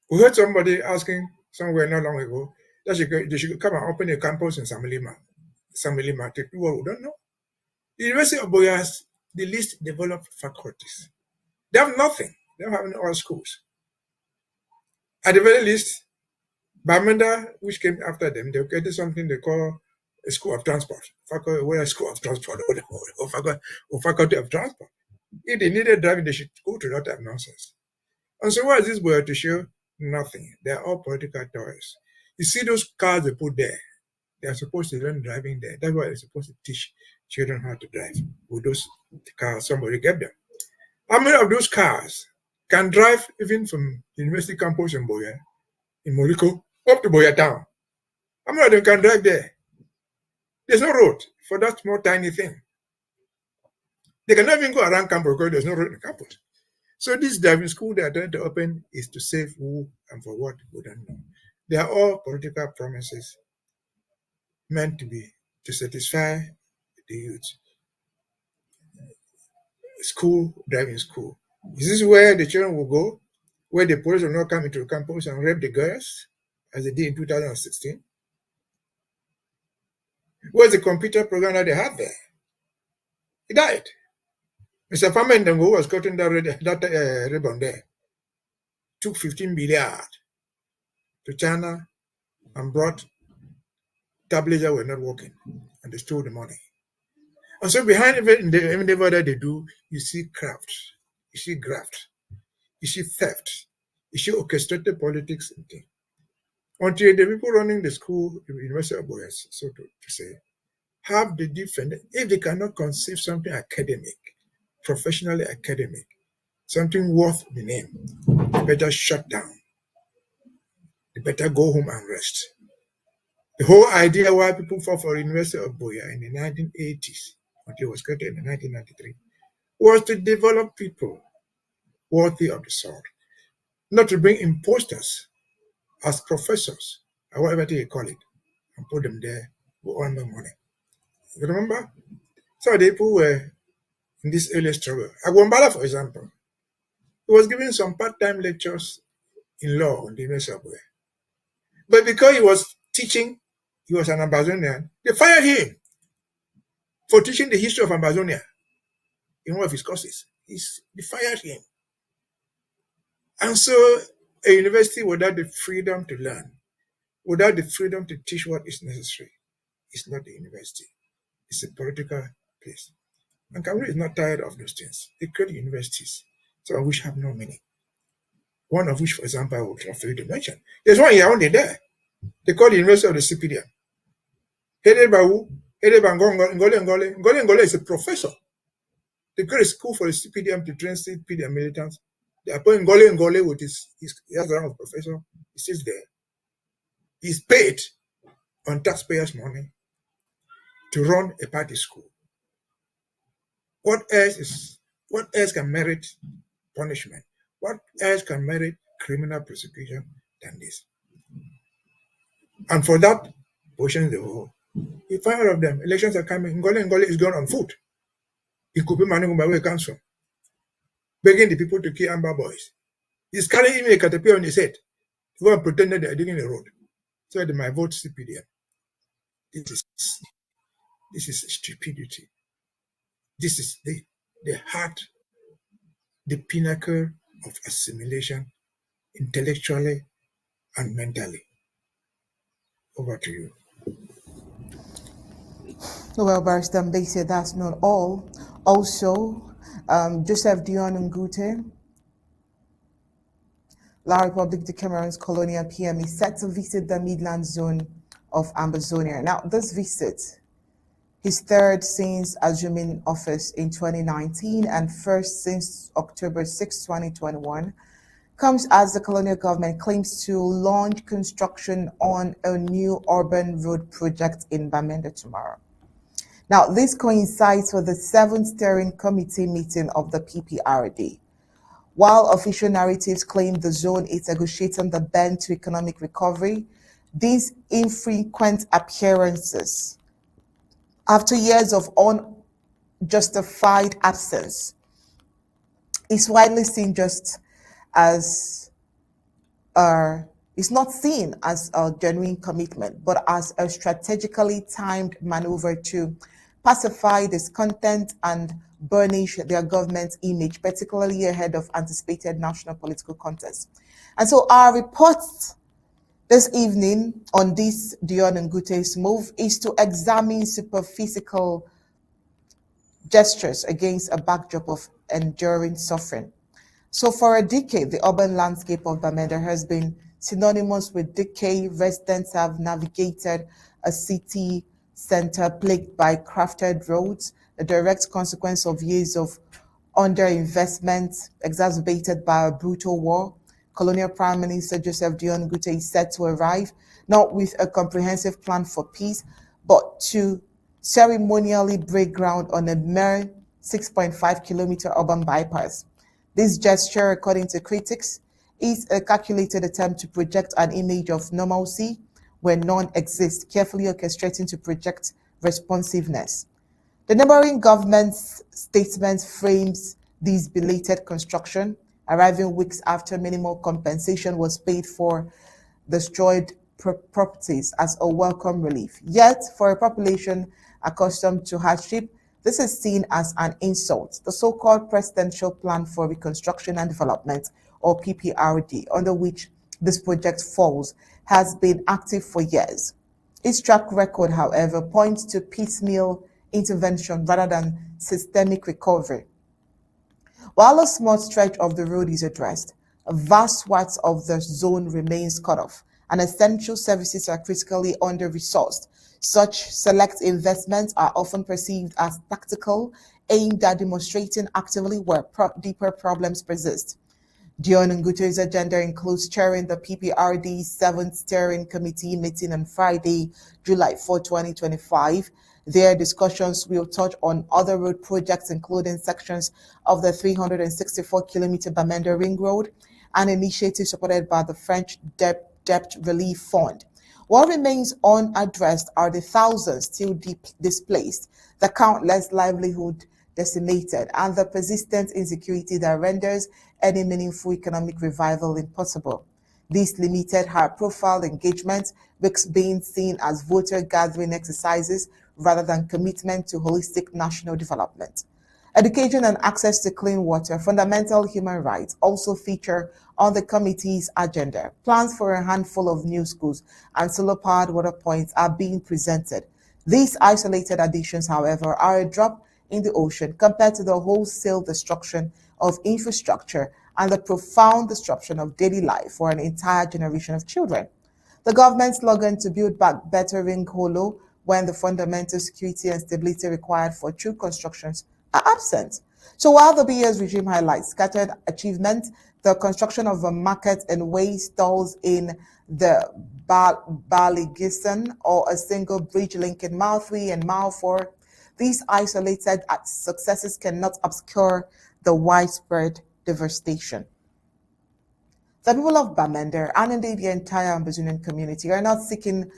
S2: We heard somebody asking somewhere not long ago that they should come and open a campus in Samilima to do what we don't know. The University of Boya has the least developed faculties. They have nothing. They don't have any other schools. At the very least, Bamenda, which came after them, they created something they call a school of transport. A school of transport or faculty of transport. If they needed driving, they should go to that type of nonsense. And so what is this boy to show? Nothing. They are all political toys. You see those cars they put there, they are supposed to learn driving there. That's why they're supposed to teach children how to drive with those cars somebody gave them. How many of those cars can drive even from the university campus in Boya, in Moriko, up to Boya town? How many of them can drive there? There's no road for that small tiny thing. They cannot even go around campus because there's no road in the campus. So this driving school they are trying to open is to save who and for what we don't know. They are all political promises meant to satisfy the youth. School, driving school. Is this where the children will go? Where the police will not come into the campus and rape the girls, as they did in 2016? Where's the computer program that they had there? He died. Mr. Famen who was cutting that ribbon there, took 15 billion to China and brought tablets that were not working, and they stole the money. And so behind the endeavor that they do, you see craft, you see graft, you see theft, you see orchestrated politics and things. Until the people running the school, the University of Boyas, so to say, have the defend. If they cannot conceive something academic, professionally academic, something worth the name, they better shut down. They better go home and rest. The whole idea why people fought for the University of Boya in the 1980s, until it was created in 1993, was to develop people worthy of the sword, not to bring imposters as professors, or whatever you call it, and put them there who earn no money. You remember? So the people were in this early struggle. Agwambala, for example, he was giving some part-time lectures in law on the University of Boya. But because he was teaching, he was an Ambazonian, they fired him for teaching the history of Ambazonia in one of his courses. They fired him. And so a university without the freedom to learn, without the freedom to teach what is necessary, is not a university. It's a political place. And Cameroon is not tired of those things. They create universities, some of which have no meaning. One of which, for example, I would prefer you to mention. There's one here only there. They call the University of the CPDM. Headed by who? Headed by Ngole. Ngole is a professor. They create a school for the CPDM to train CPDM militants. They appoint Ngole with his rank of professor. He sits there. He's paid on taxpayers' money to run a party school. What else can merit punishment? What else can merit criminal prosecution than this? And for that, position the whole. You find out of them. Elections are coming. Ngole is gone on foot. He could be managing by where he comes from, begging the people to kill Amber boys. He's carrying even a caterpillar on his head. He was pretending they are digging the road. So they might vote CPDM. This is stupidity. This is the heart, the pinnacle of assimilation, intellectually and mentally. Over to you.
S1: Well, Barrister Mbeseha, that's not all. Also, Joseph Dion Ngute, La République de Cameroon's Colonial PM, is set to visit the Midland zone of Ambazonia. Now, this visit, his third since assuming office in 2019 and first since October 6, 2021, comes as the colonial government claims to launch construction on a new urban road project in Bamenda tomorrow. Now, this coincides with the 7th Steering Committee meeting of the PPRD. While official narratives claim the zone is negotiating the bend to economic recovery, these infrequent appearances, after years of unjustified absence, is widely seen just as it's not seen as a genuine commitment, but as a strategically timed maneuver to pacify discontent, and burnish their government's image, particularly ahead of anticipated national political contests. And so our report this evening on this Dion Ngute's move is to examine superphysical gestures against a backdrop of enduring suffering. So for a decade, the urban landscape of Bamenda has been synonymous with decay. Residents have navigated a city center plagued by crafted roads, a direct consequence of years of underinvestment exacerbated by a brutal war. Colonial Prime Minister Joseph Dion Ngute is set to arrive, not with a comprehensive plan for peace, but to ceremonially break ground on a mere 6.5-kilometer urban bypass. This gesture, according to critics, is a calculated attempt to project an image of normalcy where none exists, carefully orchestrating to project responsiveness. The neighboring government's statement frames this belated construction, arriving weeks after minimal compensation was paid for destroyed properties, as a welcome relief. Yet, for a population accustomed to hardship, this is seen as an insult. The so-called Presidential Plan for Reconstruction and Development, or PPRD, under which this project falls, has been active for years. Its track record, however, points to piecemeal intervention rather than systemic recovery. While a small stretch of the road is addressed, a vast swath of the zone remains cut off, and essential services are critically under-resourced. Such select investments are often perceived as tactical, aimed at demonstrating actively where deeper problems persist. Dion Ngute's agenda includes chairing the PPRD's 7th Steering Committee meeting on Friday, July 4, 2025. Their discussions will touch on other road projects, including sections of the 364-kilometer Bamenda Ring Road, an initiative supported by the French Debt Relief Fund. What remains unaddressed are the thousands still displaced, the countless livelihood decimated, and the persistent insecurity that renders any meaningful economic revival impossible. These limited high-profile engagements risks being seen as voter-gathering exercises rather than commitment to holistic national development. Education and access to clean water, fundamental human rights, also feature on the committee's agenda. Plans for a handful of new schools and solar-powered water points are being presented. These isolated additions, however, are a drop in the ocean compared to the wholesale destruction of infrastructure and the profound disruption of daily life for an entire generation of children. The government's slogan to build back better ring hollow when the fundamental security and stability required for true constructions are absent. So while the BS regime highlights scattered achievements, the construction of a market and way stalls in the Baligisan or a single bridge linking Mile 3 and Mile 4, these isolated successes cannot obscure the widespread devastation. The people of Bamenda, and indeed the entire Ambazonian community, are not seeking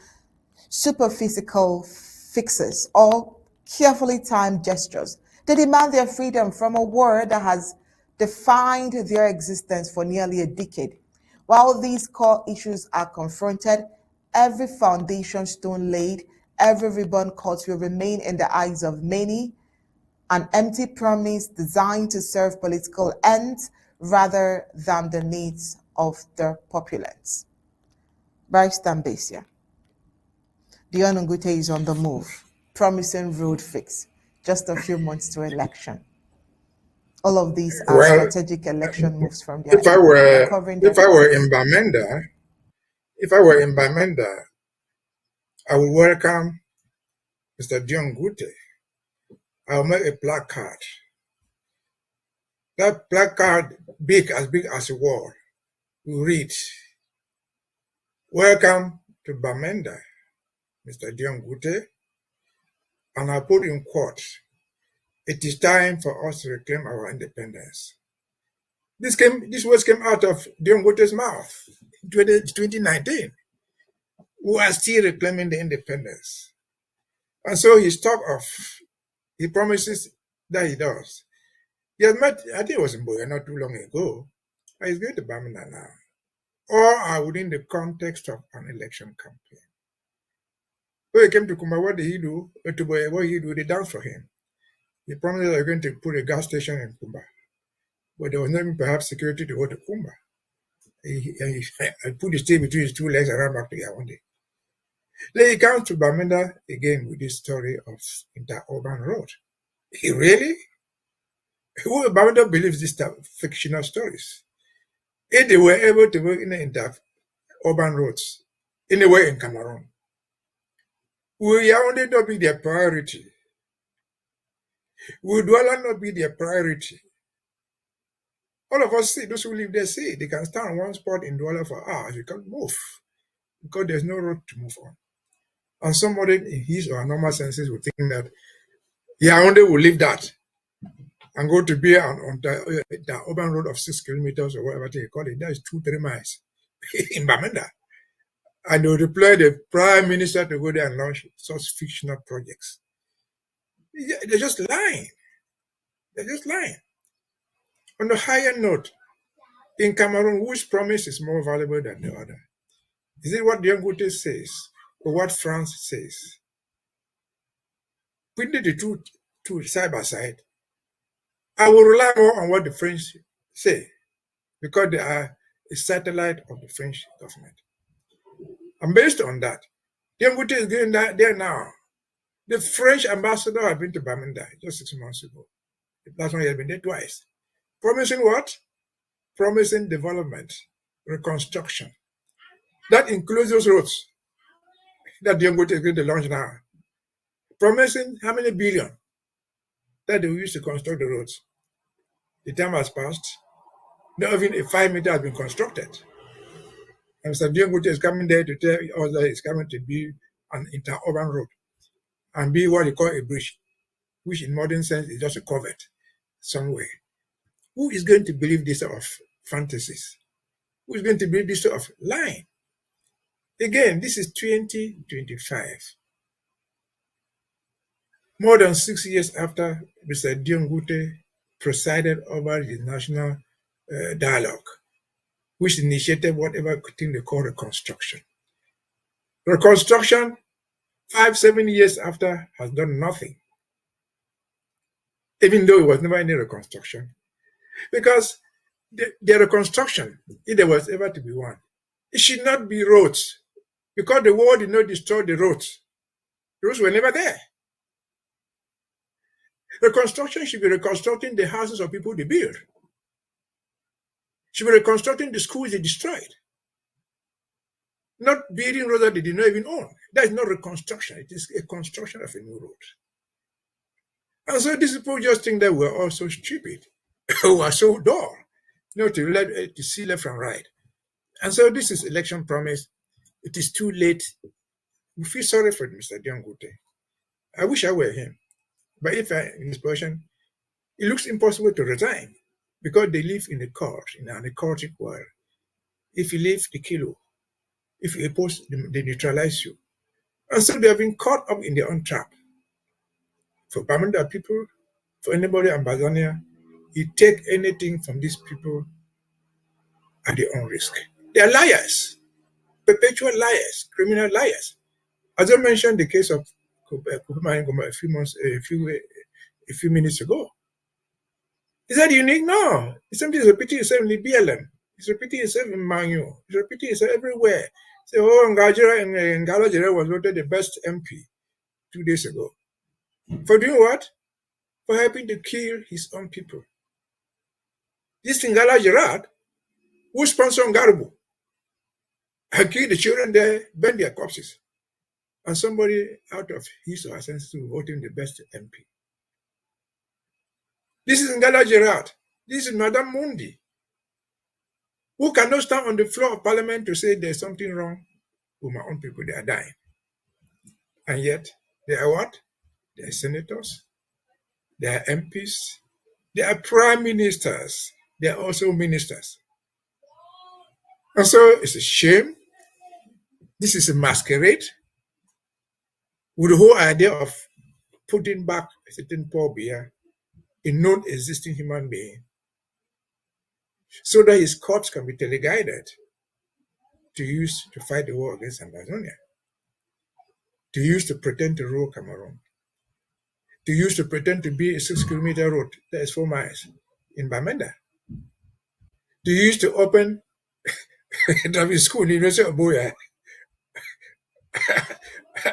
S1: superphysical fixes or carefully timed gestures. They demand their freedom from a war that has defined their existence for nearly a decade. While these core issues are confronted, every foundation stone laid, every ribbon cut will remain in the eyes of many an empty promise designed to serve political ends rather than the needs of the populace. Barrister Mbeseha. Dion Ngute is on the move, promising road fix, just a few months to election. All of these are strategic election moves from their
S2: if I were in Bamenda, I would welcome Mr. Dion Ngute. I will make a placard. That placard, as big as a wall, will read, "Welcome to Bamenda, Mr. Dion Ngute," and I put in quotes, "It is time for us to reclaim our independence." These words came out of Dion Ngute's mouth in 2019. We are still reclaiming the independence. And so he promises that he does. He has met, I think it was in Boya not too long ago, but he's going to Bamenda now. Or are within the context of an election campaign. When he came to Kumba, what did he do? What did he do? They danced for him. He promised they were going to put a gas station in Kumba. But there was not even perhaps security to go to Kumba. I put the stay between his two legs and ran back to Yaoundé. Then he comes to Bamenda again with this story of inter-urban road. He really? Who Bamenda believes these type of fictional stories? If they were able to work in the inter-urban roads, anywhere in Cameroon, will Yaoundé not be their priority? Will Douala not be their priority? All of us see, those who live there say they can stand on one spot in Douala for hours. You can't move because there's no road to move on. And somebody in his or normal senses would think that Yaoundé will leave that and go to be on the urban road of 6 kilometers or whatever they call it. That is 2-3 miles in Bamenda. And they will deploy the prime minister to go there and launch such fictional projects. They're just lying. They're just lying. On a higher note, in Cameroon, whose promise is more valuable than the other? Is it what Ngoketunjia says or what France says? Putting the two side by side, I will rely more on what the French say because they are a satellite of the French government. And based on that, Ngoketunjia is going there now. The French ambassador had been to Bamenda just 6 months ago. That's why he had been there twice. Promising what? Promising development, reconstruction. That includes those roads that Ngoketunjia is going to launch now. Promising how many billion that they will use to construct the roads. The time has passed. Not even a 5 meter has been constructed. And Mr. Ngoketunjia is coming there to tell us that it's coming to be an inter-urban road and be what they call a bridge, which in modern sense is just a culvert somewhere. Who is going to believe this sort of fantasies? Who is going to believe this sort of line? Again, this is 2025. More than 6 years after Mr. Ngoketunjia presided over the national dialogue, which initiated whatever thing they call reconstruction. Reconstruction, 5-7 years after, has done nothing, even though it was never any reconstruction. Because the reconstruction, if there was ever to be one, it should not be roads, because the war did not destroy the roads. The roads were never there. Reconstruction should be reconstructing the houses of people they built. Should be reconstructing the schools they destroyed. Not building roads that they did not even own. That is not reconstruction. It is a construction of a new road. And so these people just think that we're all so stupid, who are so dull, to see left and right. And so this is election promise. It is too late. We feel sorry for Mr. Ngoketunjia. I wish I were him. But if I in his position, it looks impossible to resign because they live in a court, in an occultic world. If you leave, they kill you. If you oppose, they neutralize you. And so they have been caught up in their own trap. For Bamenda people, for anybody Ambazonian, you take anything from these people at their own risk. They are liars, perpetual liars, criminal liars. As I mentioned the case of Kupuma Ngoma a few minutes ago. Is that unique? No. It's something that's repeating itself in the BLM. It's repeating itself in Manu. It's repeating itself everywhere. So, Ngajira was voted the best MP 2 days ago. For doing what? For helping to kill his own people. This Ngala Gerard, who sponsored Ngarubu, had killed the children there, burned their corpses. And somebody out of his or her senses will vote him the best MP. This is Ngala Gerard. This is Madame Mundi, who cannot stand on the floor of parliament to say there's something wrong with my own people. They are dying. And yet, they are what? They are senators. They are MPs. They are prime ministers. They are also ministers. And so it's a shame. This is a masquerade with the whole idea of putting back a certain poor bear, a non-existing human being, so that his corpse can be teleguided to use to fight the war against Ambazonia. They used to pretend to rule Cameroon. They used to pretend to be a 6-kilometer road that is 4 miles in Bamenda. They used to open driving school in the University of Boya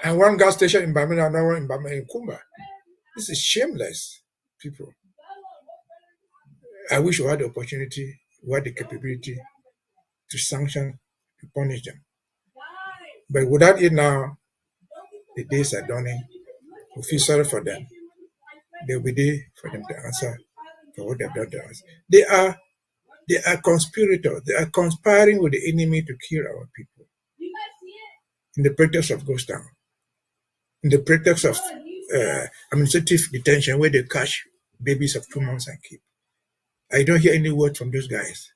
S2: and one gas station in Bamenda, another one in Bamenda, in Kumba. This is shameless, people. I wish we had the opportunity, we had the capability to sanction, to punish them. But without it now, the days are dawning. We feel sorry for them. There will be day for them to answer for what they've done to us. They are conspirators. They are conspiring with the enemy to kill our people. In the pretext of ghost town. In the pretext of administrative detention where they catch babies of 2 months and keep. I don't hear any word from those guys.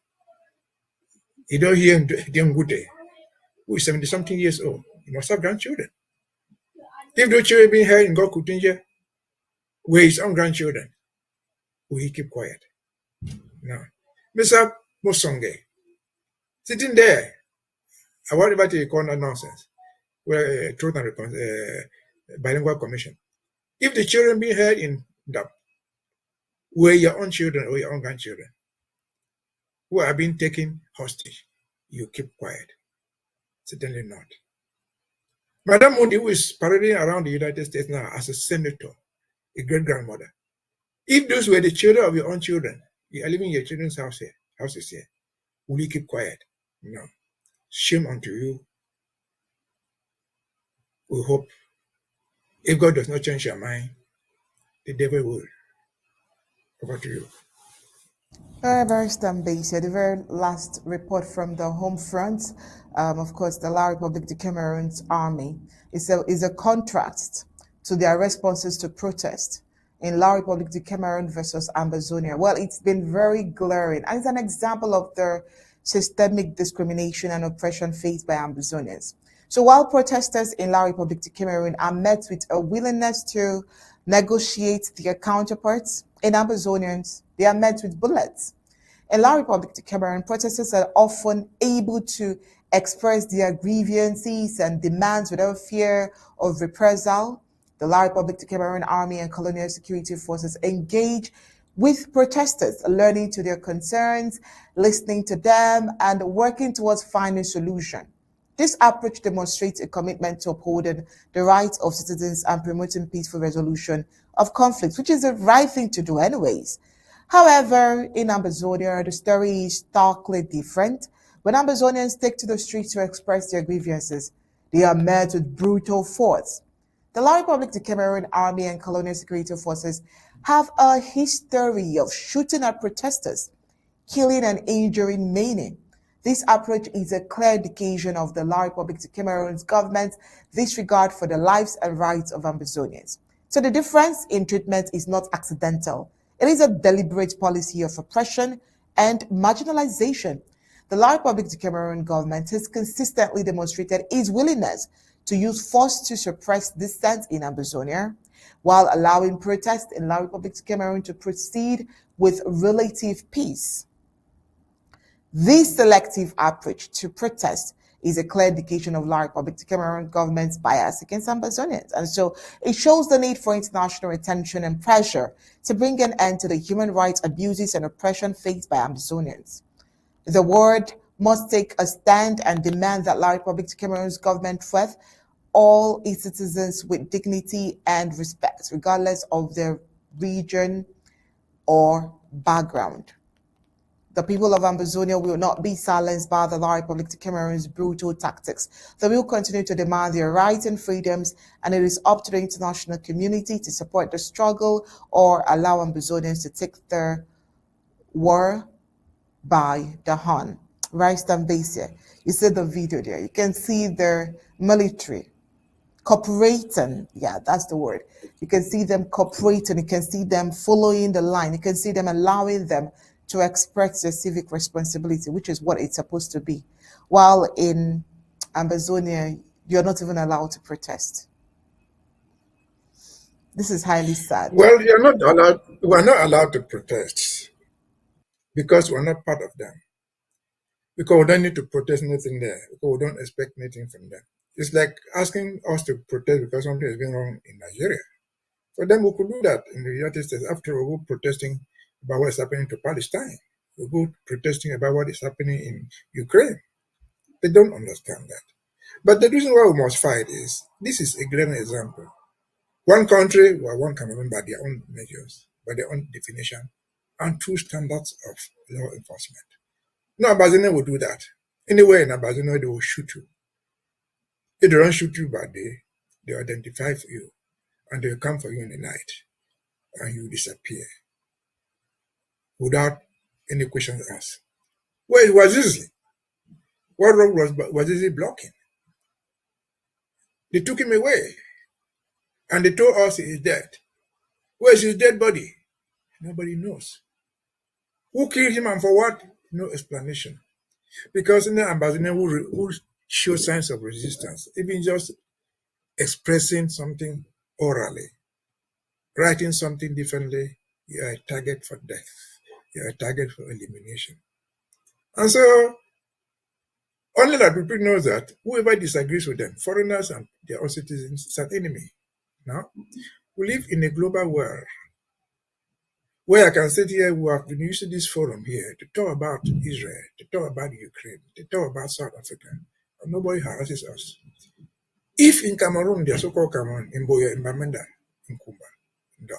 S2: You don't hear Ngute, who is 70-something years old. He must have grandchildren. If those children being held in Ngoketunjia, where his own grandchildren, will he keep quiet? No. Mr. Musonge, sitting there, I worry about the corner nonsense. Well, truth and bilingual commission. If the children being held in DAP, were your own children or your own grandchildren, who are being taken hostage, you keep quiet. Certainly not. Madam Mundi, who is parading around the United States now as a senator, a great-grandmother, if those were the children of your own children, you are living in your children's houses here, will you keep quiet? No. Shame unto you. We hope, if God does not change your mind, the devil will. Over to you.
S1: Barrister Mbeseha, the very last report from the home front, of course, the La République de Cameroon's army is a contrast to their responses to protest in La République de Cameroon versus Ambazonian. Well, it's been very glaring, and it's an example of the systemic discrimination and oppression faced by Ambazonians. So while protesters in La République de Cameroon are met with a willingness to negotiate their counterparts, in Ambazonians, they are met with bullets. In La République de Cameroon, protesters are often able to express their grievances and demands without fear of reprisal. The La République de Cameroon Army and Colonial security forces engage with protesters, learning to their concerns, listening to them, and working towards finding a solution. This approach demonstrates a commitment to upholding the rights of citizens and promoting peaceful resolution of conflicts, which is the right thing to do anyways. However, in Ambazonia, the story is starkly different. When Ambazonians take to the streets to express their grievances, they are met with brutal force. The La République de Cameroon Army and Colonial security forces have a history of shooting at protesters, killing and injuring many. This approach is a clear indication of the La République de Cameroon's government's disregard for the lives and rights of Ambazonians. So the difference in treatment is not accidental. It is a deliberate policy of oppression and marginalization. The La République de Cameroon government has consistently demonstrated its willingness to use force to suppress dissent in Ambazonia, while allowing protests in La République de Cameroon to proceed with relative peace. This selective approach to protest is a clear indication of La République de Cameroon government's bias against Ambazonians. And so it shows the need for international attention and pressure to bring an end to the human rights abuses and oppression faced by Ambazonians. The world must take a stand and demand that La République de Cameroon's government treat all its citizens with dignity and respect, regardless of their region or background. The people of Ambazonia will not be silenced by the La République de Cameroon's brutal tactics. They will continue to demand their rights and freedoms, and it is up to the international community to support the struggle or allow Ambazonians to take their war by the horn. Barrister Mbeseha, you see the video there. You can see the military cooperating. Yeah, that's the word. You can see them cooperating. You can see them following the line. You can see them allowing them to express their civic responsibility, which is what it's supposed to be. While in Ambazonia, you're not even allowed to protest. This is highly sad.
S2: Well, we're not allowed to protest because we're not part of them. Because we don't need to protest anything there, because we don't expect anything from them. It's like asking us to protest because something is going wrong in Nigeria. For them, we could do that in the United States. After all, we're protesting about what is happening to Palestine. We're protesting about what is happening in Ukraine. They don't understand that. But the reason why we must fight is, this is a great example. One country, well, one Cameroon by their own measures, by their own definition, and two standards of law enforcement. No Ambazonian will do that. Anywhere in Ambazonian, they will shoot you. If they don't shoot you by day, they identify for you, and they will come for you in the night, and you disappear without any questions asked. Where was Wazizi? What road was Wazizi blocking? They took him away, and they told us he is dead. Where's his dead body? Nobody knows. Who killed him and for what? No explanation. Because in the Ambazonian who show signs of resistance, even just expressing something orally, writing something differently, you are a target for death. You are a target for elimination. And so, only that people know that whoever disagrees with them, foreigners and their own citizens, is an enemy. Now, we live in a global world where I can sit here, we have been using this forum here to talk about Israel, to talk about Ukraine, to talk about South Africa, and nobody harasses us. If in Cameroon, the so-called Cameroon, in Boya, in Bamenda, in Kumba, in Dab,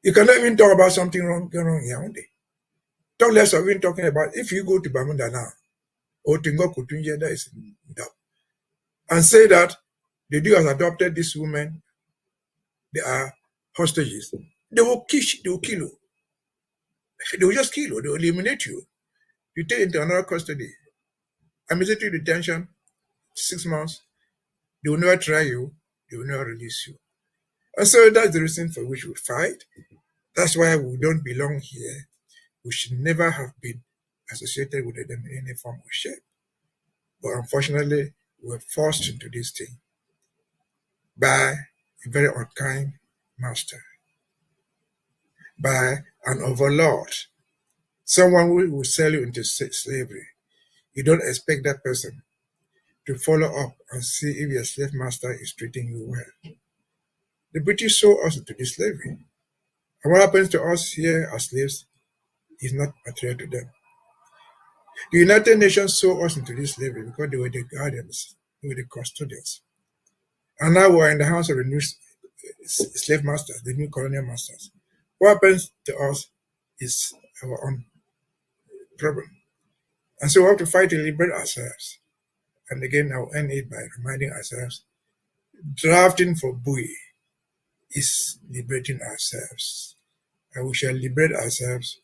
S2: you cannot even talk about something wrong going on in Yaoundé. Talk less of even talking about, if you go to Bamenda now, or to Ngoketunjia, that is in Dab, and say that the Jew has adopted this woman, they are hostages, they will kill you. They will just kill you, they will eliminate you. You take into another custody, immediately detention, 6 months, they will never try you, they will never release you. And so that's the reason for which we fight. That's why we don't belong here. We should never have been associated with them in any form or shape. But unfortunately, we're forced into this thing by a very unkind master, by an overlord, someone who will sell you into slavery. You don't expect that person to follow up and see if your slave master is treating you well. The British sold us into this slavery. And what happens to us here as slaves is not material to them. The United Nations sold us into this slavery because they were the guardians, they were the custodians. And now we're in the hands of the new slave masters, the new colonial masters. What happens to us is our own problem. And so we have to fight to liberate ourselves. And again, I'll end it by reminding ourselves, drafting for Bui is liberating ourselves. And we shall liberate ourselves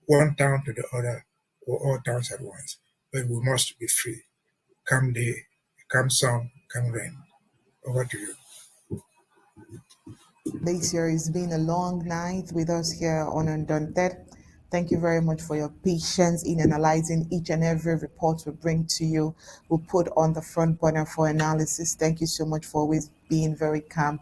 S2: one town to the other, or all towns at once. But we must be free. Come day, come sun, come rain. Over to you.
S1: This year has been a long night with us here on Undaunted. Thank you very much for your patience in analyzing each and every report we bring to you. We put on the front burner for analysis. Thank you so much for always being very calm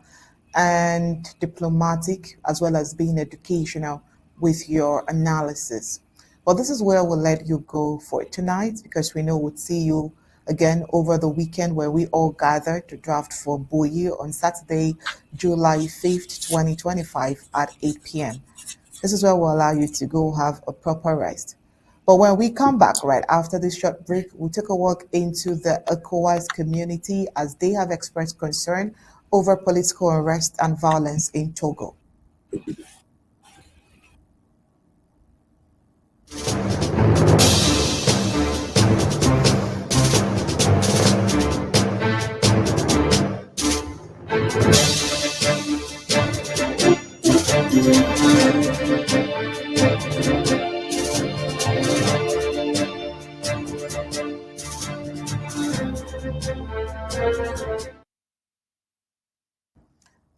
S1: and diplomatic, as well as being educational with your analysis. Well, this is where we'll let you go for tonight, because we know we'll see you again over the weekend, where we all gather to draft for Boyi on Saturday, July 5th, 2025 at 8 p.m. This is where we'll allow you to go have a proper rest. But when we come back right after this short break, we'll take a walk into the ECOWAS community, as they have expressed concern over political unrest and violence in Togo.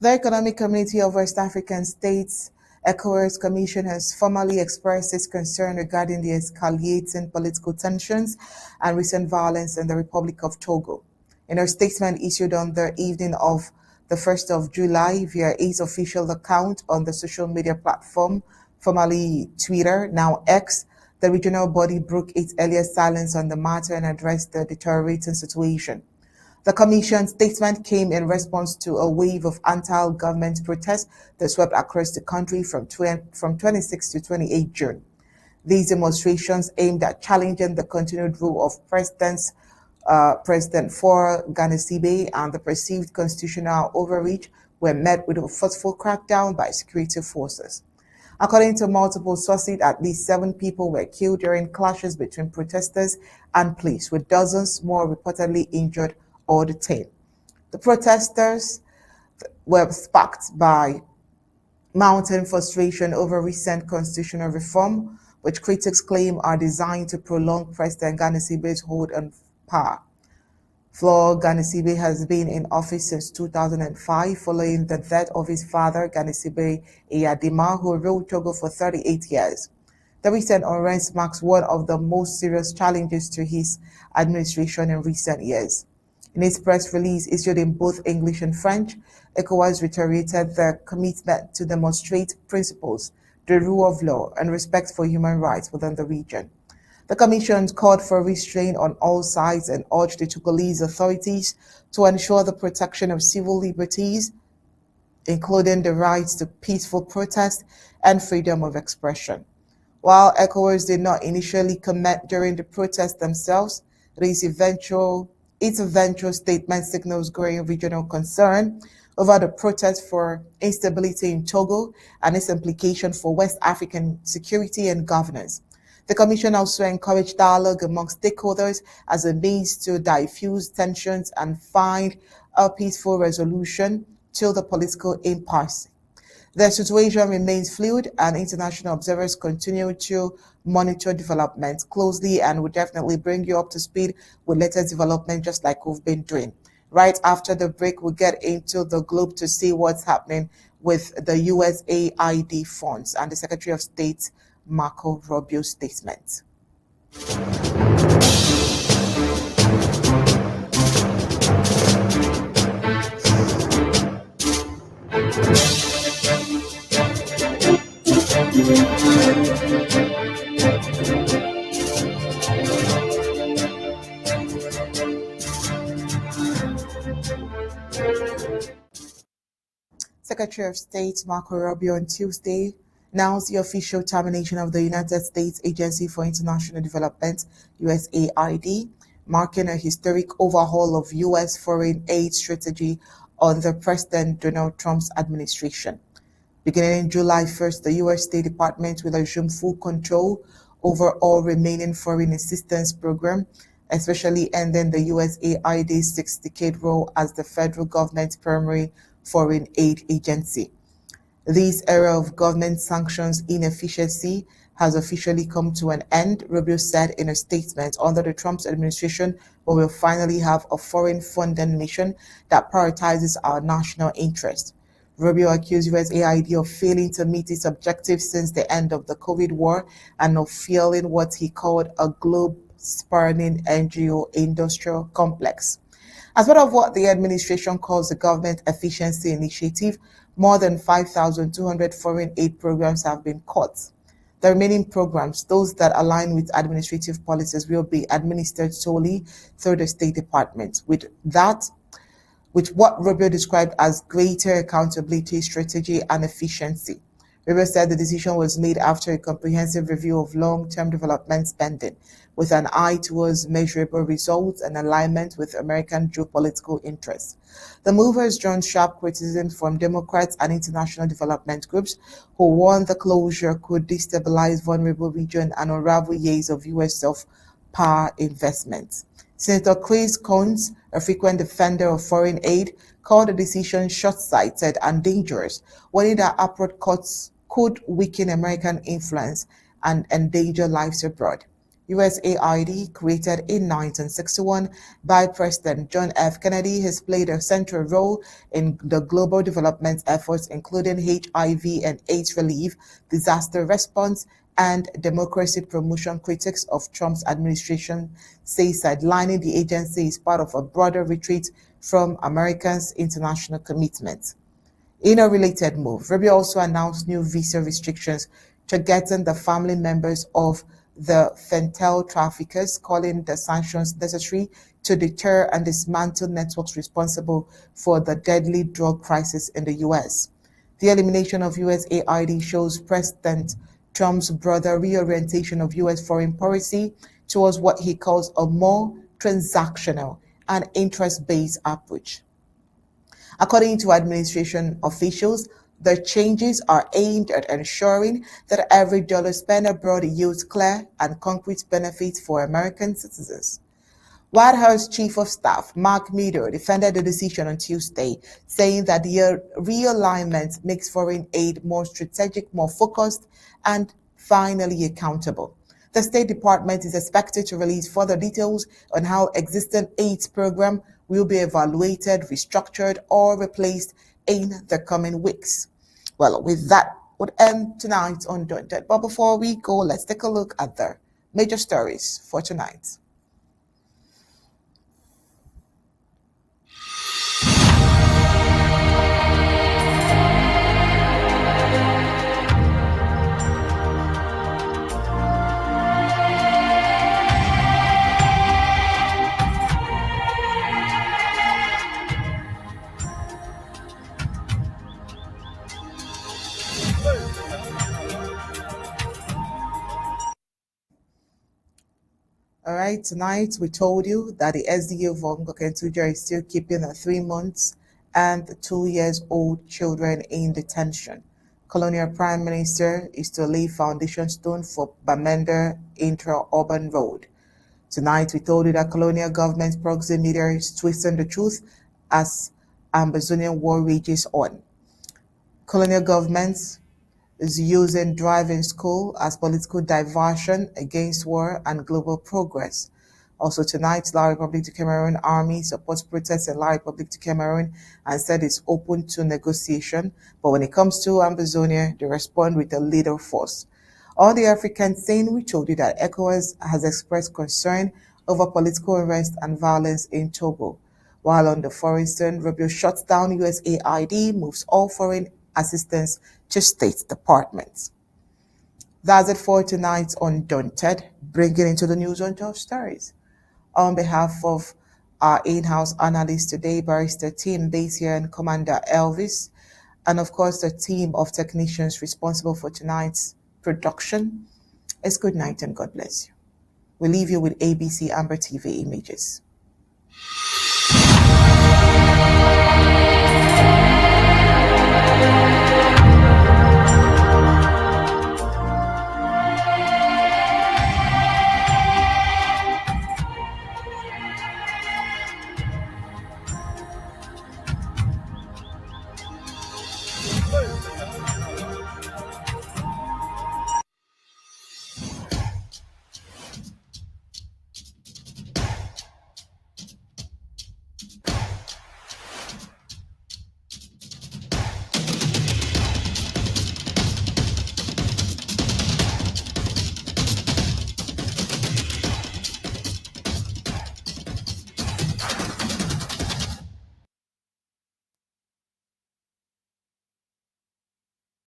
S1: The Economic Community of West African States, ECOWAS Commission, has formally expressed its concern regarding the escalating political tensions and recent violence in the Republic of Togo. In a statement issued on the evening of the 1st of July via its official account on the social media platform, formerly Twitter, now X, the regional body broke its earlier silence on the matter and addressed the deteriorating situation. The Commission's statement came in response to a wave of anti-government protests that swept across the country from 26 to 28 June. These demonstrations aimed at challenging the continued rule of President Ghanissibe and the perceived constitutional overreach were met with a forceful crackdown by security forces. According to multiple sources, at least 7 people were killed during clashes between protesters and police, with dozens more reportedly injured or detained. The protesters were sparked by mounting frustration over recent constitutional reform, which critics claim are designed to prolong President Ghanissibe's hold on power. Ghanissibe has been in office since 2005 following the death of his father, Ghanissibe Eyadema, who ruled Togo for 38 years. The recent unrest marks one of the most serious challenges to his administration in recent years. In its press release issued in both English and French, ECOWAS reiterated their commitment to demonstrate principles, the rule of law, and respect for human rights within the region. The Commission called for restraint on all sides and urged the Togolese authorities to ensure the protection of civil liberties, including the rights to peaceful protest and freedom of expression. While ECOWAS did not initially comment during the protests themselves, its eventual statement signals growing regional concern over the protest for instability in Togo and its implication for West African security and governance. The Commission also encouraged dialogue among stakeholders as a means to diffuse tensions and find a peaceful resolution to the political impasse. The situation remains fluid, and international observers continue to monitor developments closely and will definitely bring you up to speed with latest development, just like we've been doing. Right after the break, we'll get into the globe to see what's happening with the USAID funds and the Secretary of State Marco Rubio's statement. Secretary of State Marco Rubio on Tuesday announced the official termination of the United States Agency for International Development, USAID, marking a historic overhaul of U.S. foreign aid strategy under President Donald Trump's administration. Beginning July 1st, the U.S. State Department will assume full control over all remaining foreign assistance programs, especially ending the USAID's 6-decade role as the federal government's primary foreign aid agency. This era of government sanctions inefficiency has officially come to an end, Rubio said in a statement. Under the Trump administration, we will finally have a foreign funding mission that prioritizes our national interest. Rubio accused USAID of failing to meet its objectives since the end of the COVID war and of fueling what he called a globe-spanning NGO industrial complex. As part of what the administration calls the Government Efficiency Initiative, more than 5,200 foreign aid programs have been cut. The remaining programs, those that align with administrative policies, will be administered solely through the State Department. With what Rubio described as greater accountability, strategy, and efficiency. Rubio said the decision was made after a comprehensive review of long-term development spending, with an eye towards measurable results and alignment with American geopolitical interests. The move has drawn sharp criticism from Democrats and international development groups who warn the closure could destabilize vulnerable regions and unravel years of U.S. soft-power investments. Senator Chris Coons, a frequent defender of foreign aid, called the decision short-sighted and dangerous, warning that upward cuts could weaken American influence and endanger lives abroad. USAID, created in 1961 by President John F. Kennedy, has played a central role in the global development efforts, including HIV and AIDS relief, disaster response, and democracy promotion. Critics of Trump's administration say sidelining the agency is part of a broader retreat from Americans' international commitments. In a related move, Rubio also announced new visa restrictions targeting the family members of the fentanyl traffickers, calling the sanctions necessary to deter and dismantle networks responsible for the deadly drug crisis in the US. The elimination of USAID shows President Trump's broader reorientation of US foreign policy towards what he calls a more transactional and interest-based approach. According to administration officials, the changes are aimed at ensuring that every dollar spent abroad yields clear and concrete benefits for American citizens. White House Chief of Staff Mark Meadows defended the decision on Tuesday, saying that the realignment makes foreign aid more strategic, more focused, and finally accountable. The State Department is expected to release further details on how existing aid program will be evaluated, restructured, or replaced in the coming weeks. Well, with that, would end tonight's Undaunted. But before we go, let's take a look at the major stories for tonight. All right, tonight we told you that the SDU of Ngoketunjia is still keeping the 3 months and the 2 years old children in detention. Colonial Prime Minister is to lay foundation stone for Bamenda intra-urban road. Tonight we told you that Colonial government's Proxy media is twisting the truth as Ambazonian war rages on. Colonial governments is using driving school as political diversion against war and global progress. Also tonight, La Republic du Cameroon Army supports protests in La Republic du Cameroon and said it's open to negotiation. But when it comes to Ambazonia, they respond with a little force. On the African scene, we told you that ECOWAS has expressed concern over political unrest and violence in Togo. While on the foreign scene, Rubio shuts down USAID, moves all foreign assistance to State Departments. That's it for tonight's Undaunted, bringing into the news on top stories. On behalf of our in-house analyst today, Barrister Tim Mbeseha and Commander Elvis, and of course the team of technicians responsible for tonight's production, it's good night and God bless you. We leave you with ABC Amba TV images.